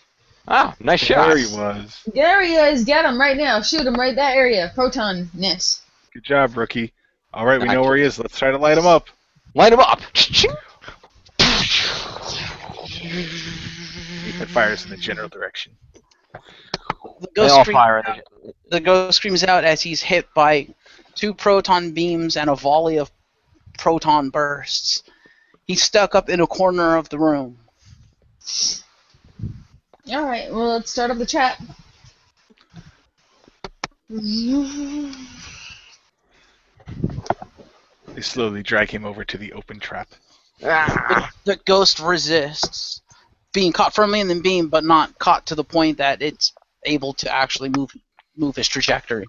Ah, nice shot. There he was. There he is. Get him right now. Shoot him right that area. Proton-ness. Good job, rookie. All right, we know where he is. Let's try to light him up. Light him up. It fires in the general direction. The ghost screams out as he's hit by 2 proton beams and a volley of proton bursts. He's stuck up in a corner of the room. Alright, well, let's start up the trap. They slowly drag him over to the open trap. Ah. The ghost resists. being caught firmly in the beam, but not caught to the point that it's able to actually move his trajectory.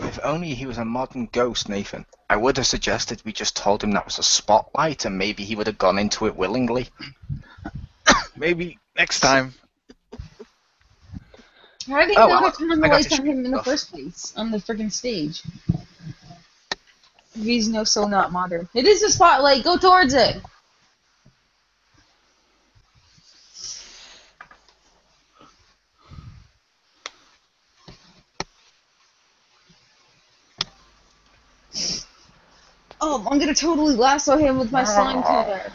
If only he was a modern ghost, Nathan. I would have suggested we just told him that was a spotlight, and maybe he would have gone into it willingly. Maybe next time. How did he Oh, know well, to turn the I got lights to on him in the off. first place on the freaking stage? He's so not modern. It is a spotlight. Go towards it. Oh, I'm gonna totally lasso him with my slime tether.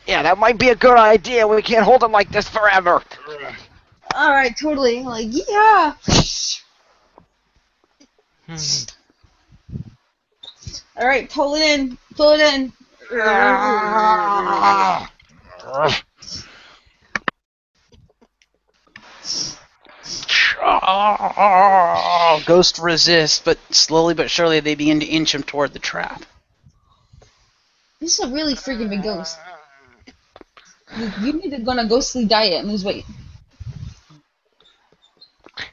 Yeah, that might be a good idea. We can't hold him like this forever. Alright, totally. Like, yeah. Alright, pull it in. Pull it in. Ghost resists, but slowly but surely they begin to inch him toward the trap. This is a really freaking big ghost. You need to go on a ghostly diet and lose weight.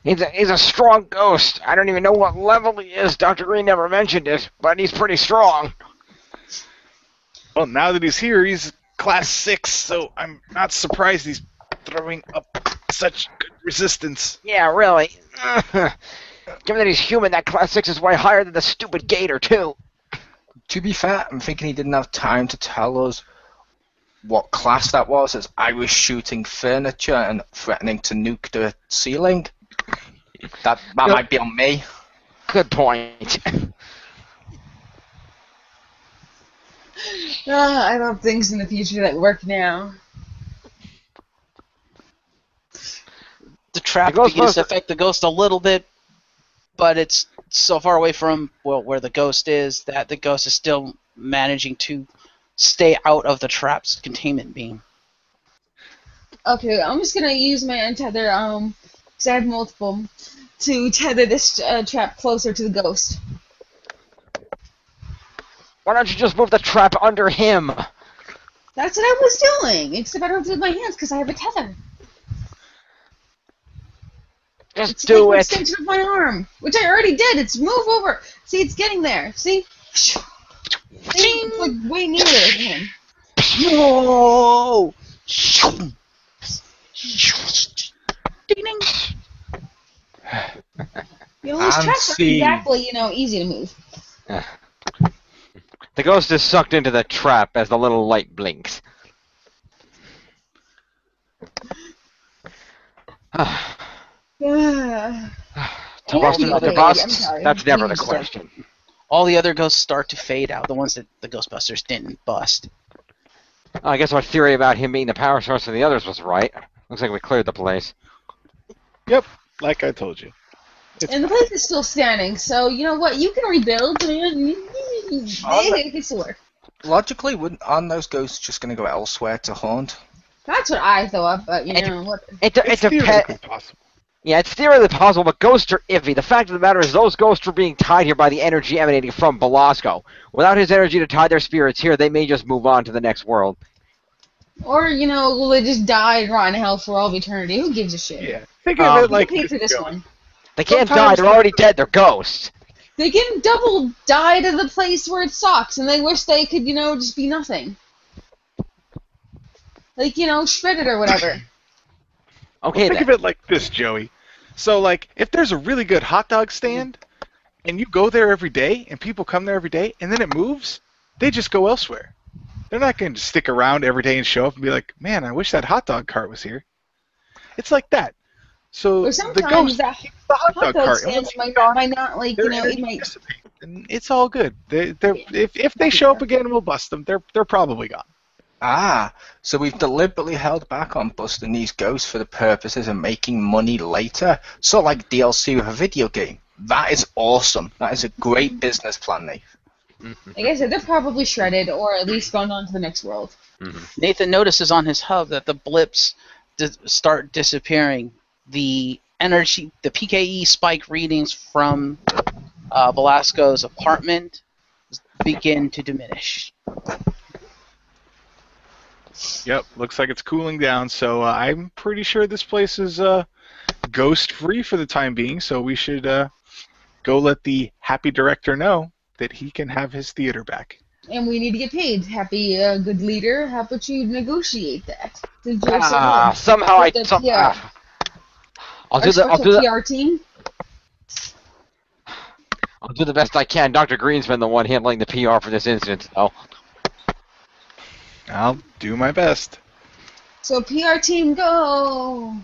He's a strong ghost. I don't even know what level he is. Dr. Green never mentioned it, but he's pretty strong. Well, now that he's here, he's class 6, so I'm not surprised he's throwing up such good resistance. Yeah, really. Given that he's human, that class 6 is way higher than the stupid gator, too. To be fair, I'm thinking he didn't have time to tell us what class that was, as I was shooting furniture and threatening to nuke the ceiling. That might be on me. Good point. I love things in the future that work now. The trap The begins to Ghostbusters- affect the ghost a little bit, but it's so far away from where the ghost is that the ghost is still managing to stay out of the trap's containment beam. Okay, I'm just gonna use my untether, because I have multiple, to tether this trap closer to the ghost. Why don't you just move the trap under him? That's what I was doing, except I don't do it with my hands because I have a tether. Just It's do like an it. extension of my arm, which I already did. It's move over. See, it's getting there. See? See? It's like way nearer to him. No! Ding-ding. You know, those And traps aren't see. exactly, easy to move. The ghost is sucked into the trap as the little light blinks. Yeah. To bust Anyway, another I'm bust? sorry. That's never the Please, question. All the other ghosts start to fade out, the ones that the Ghostbusters didn't bust. I guess our theory about him being the power source for the others was right. Looks like we cleared the place. Yep, like I told you. And the place is still standing, so you know what? You can rebuild, man. It can still work. Logically, aren't those ghosts just going to go elsewhere to haunt? That's what I thought, but you know what? It's It's a pet. theoretically possible. Yeah, it's theoretically possible, but ghosts are iffy. The fact of the matter is those ghosts are being tied here by the energy emanating from Belasco. Without his energy to tie their spirits here, they may just move on to the next world. Or will they just die and rot in hell for all of eternity? Who gives a shit? Yeah, think of it You like paid for this one. They can't die, Sometimes- they're already dead, they're ghosts. They can double die to the place where it sucks, and they wish they could, just be nothing. Like, shred it or whatever. Okay, Think then. of it like this, Joey. So, like, if there's a really good hot dog stand, and you go there every day, and people come there every day, and then it moves, they just go elsewhere. They're not going to stick around every day and show up and be like, man, I wish that hot dog cart was here. It's like that. So Or the sometimes ghost that keeps the hot hot dog dog cart. And stands once might it's gone, not, like, their it energy might... dissipates, and it's all good. If they show up again, we'll bust them. They're probably gone. Ah, so we've deliberately held back on busting these ghosts for the purposes of making money later, sort of like DLC with a video game. That is awesome. That is a great business plan, Nate. Like I said, they're probably shredded, or at least gone on to the next world. Nathan notices on his hub that the blips start disappearing. The energy, the PKE spike readings from Belasco's apartment begin to diminish. Yep, looks like it's cooling down. So I'm pretty sure this place is ghost-free for the time being. So we should go let the happy director know that he can have his theater back. And we need to get paid. Happy, good leader. How about you negotiate that? Since you're so good. Somehow With the PR. I'll Our do special the PR team. I'll do the best I can. Dr. Green's been the one handling the PR for this incident, so I'll do my best. So PR team, go!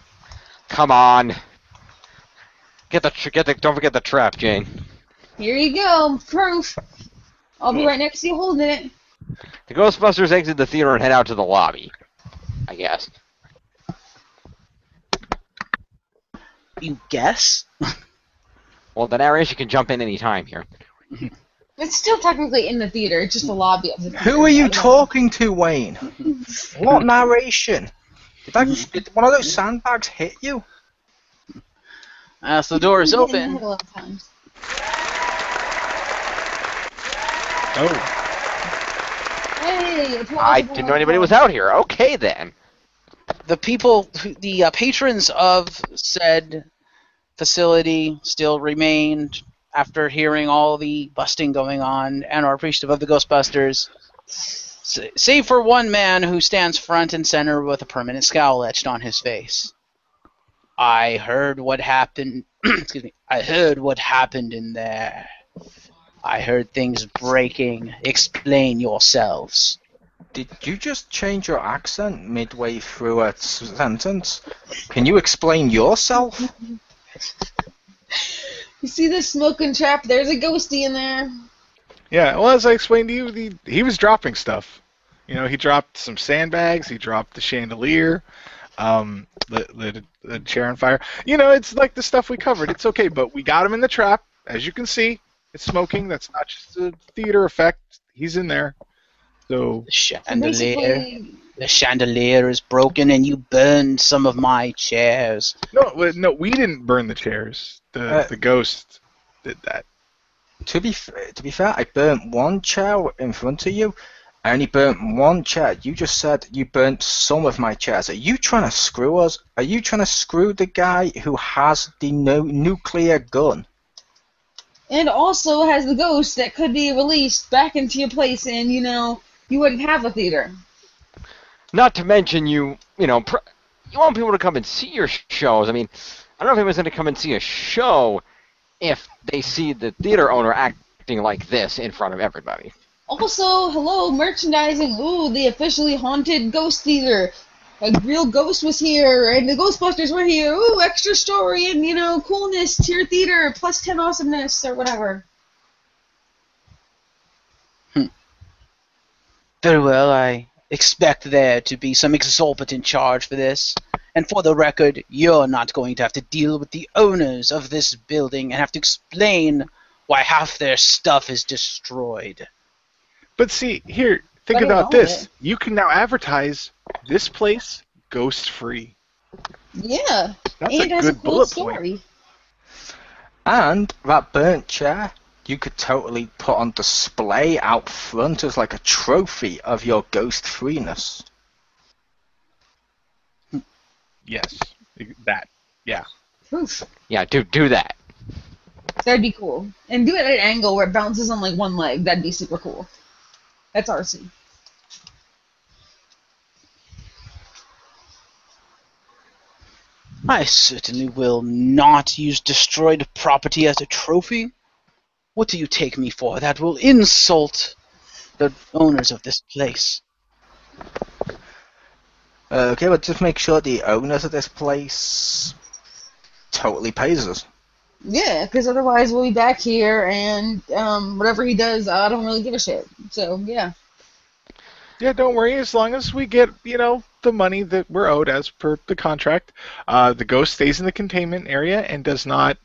come on. Don't forget the trap, Jane. Here you go, proof. I'll be right next to you holding it. The Ghostbusters exit the theater and head out to the lobby, I guess. You guess? Well, the narration can jump in any time here. It's still technically in the theater. It's just the lobby of the theater. Who are you talking to, Wayne? What narration? Did one of those sandbags hit you? As the door is open, Oh, Hey, applause, I didn't know anybody was out here. Okay, then. the patrons of said facility still remained after hearing all the busting going on and are appreciative of the Ghostbusters, save for one man who stands front and center with a permanent scowl etched on his face. I heard what happened. Excuse me. I heard what happened in there. I heard things breaking. Explain yourselves. Did you just change your accent midway through a sentence? Can you explain yourself? You see this smoking trap? There's a ghosty in there. yeah. Well, as I explained to you, he was dropping stuff. You know, he dropped some sandbags. He dropped the chandelier. The chair on fire. You know, it's like the stuff we covered. It's okay, but we got him in the trap. As you can see, it's smoking. That's not just a theater effect. He's in there. So The chandelier is broken, and you burned some of my chairs. no, we didn't burn the chairs. The ghost did that. To be fair, I burnt one chair in front of you. I only burnt one chair. You just said you burnt some of my chairs. Are you trying to screw us? Are you trying to screw the guy who has the nuclear gun? And also has the ghost that could be released back into your place, and you wouldn't have a theater. Not to mention you want people to come and see your shows. I mean, I don't know if anyone's going to come and see a show if they see the theater owner acting like this in front of everybody. Also, hello, merchandising. Ooh, the officially haunted ghost theater. A real ghost was here, and the Ghostbusters were here. Ooh, extra story and, coolness to your theater, plus 10 awesomeness, or whatever. Very well, I expect there to be some exorbitant charge for this. And for the record, you're not going to have to deal with the owners of this building and have to explain why half their stuff is destroyed. But see, here, think Better about know this. it. You can now advertise this place ghost-free. Yeah, That's and a has a good cool bullet story. point. And that burnt chair, you could totally put on display out front as like a trophy of your ghost-freeness. Yes, that. Yeah. Oof. Yeah, do that. That'd be cool. And do it at an angle where it bounces on like one leg. That'd be super cool. That's RC. I certainly will not use destroyed property as a trophy. What do you take me for? That will insult the owners of this place. Okay, but just make sure the owners of this place totally pays us. Yeah, because otherwise we'll be back here, and whatever he does, I don't really give a shit. So, yeah. Yeah, don't worry. As long as we get, the money that we're owed as per the contract, the ghost stays in the containment area and does not,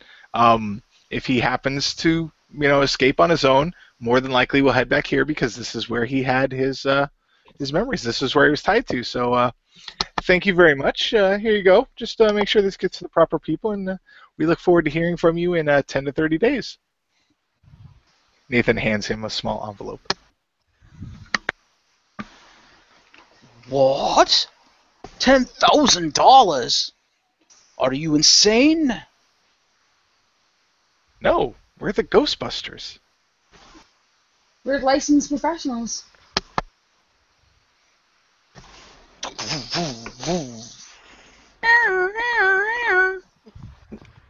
if he happens to, escape on his own, more than likely we'll head back here because this is where he had his memories. This is where he was tied to. So, thank you very much. Here you go. Just make sure this gets to the proper people, and we look forward to hearing from you in 10 to 30 days. Nathan hands him a small envelope. What? $10,000? Are you insane? No, we're the Ghostbusters. We're licensed professionals.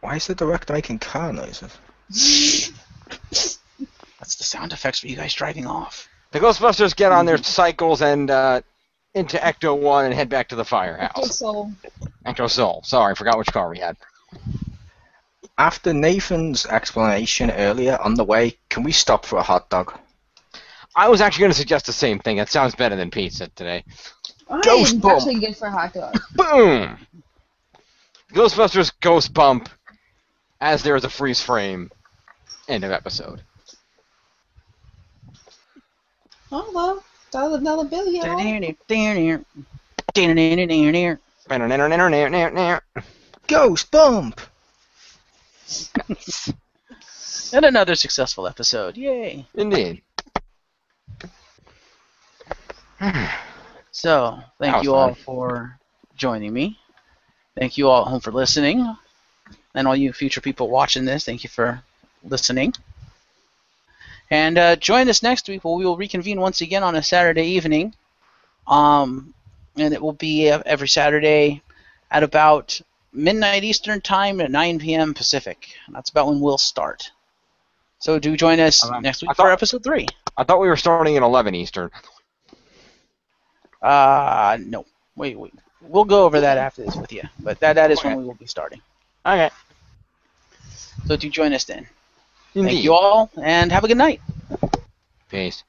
Why is the director making car noises? That's the sound effects for you guys driving off. The Ghostbusters get on their cycles and into Ecto 1 and head back to the Ecto firehouse. Soul. Ecto Soul. Sorry, I forgot which car we had. After Nathan's explanation earlier on the way, can we stop for a hot dog? I was actually going to suggest the same thing. It sounds better than pizza today. Ghost I'm bump. actually good for a hot dog. Boom! Ghostbusters Ghost Bump as there is a freeze frame. End of episode. Oh, well. Dollar bill, y'all. Ghost bump! And another successful episode. Yay. Indeed. So, That thank was you all fun. for joining me. Thank you all at home for listening. And all you future people watching this, thank you for listening. And join us next week where we will reconvene once again on a Saturday evening. And it will be every Saturday at about midnight Eastern Time at 9 p.m. Pacific. That's about when we'll start. So do join us next week for episode 3. I thought we were starting at 11 Eastern. No. Wait. We'll go over that after this with you. But that is when we will be starting. Okay. So do join us then. Indeed. Thank you all, and have a good night. Peace.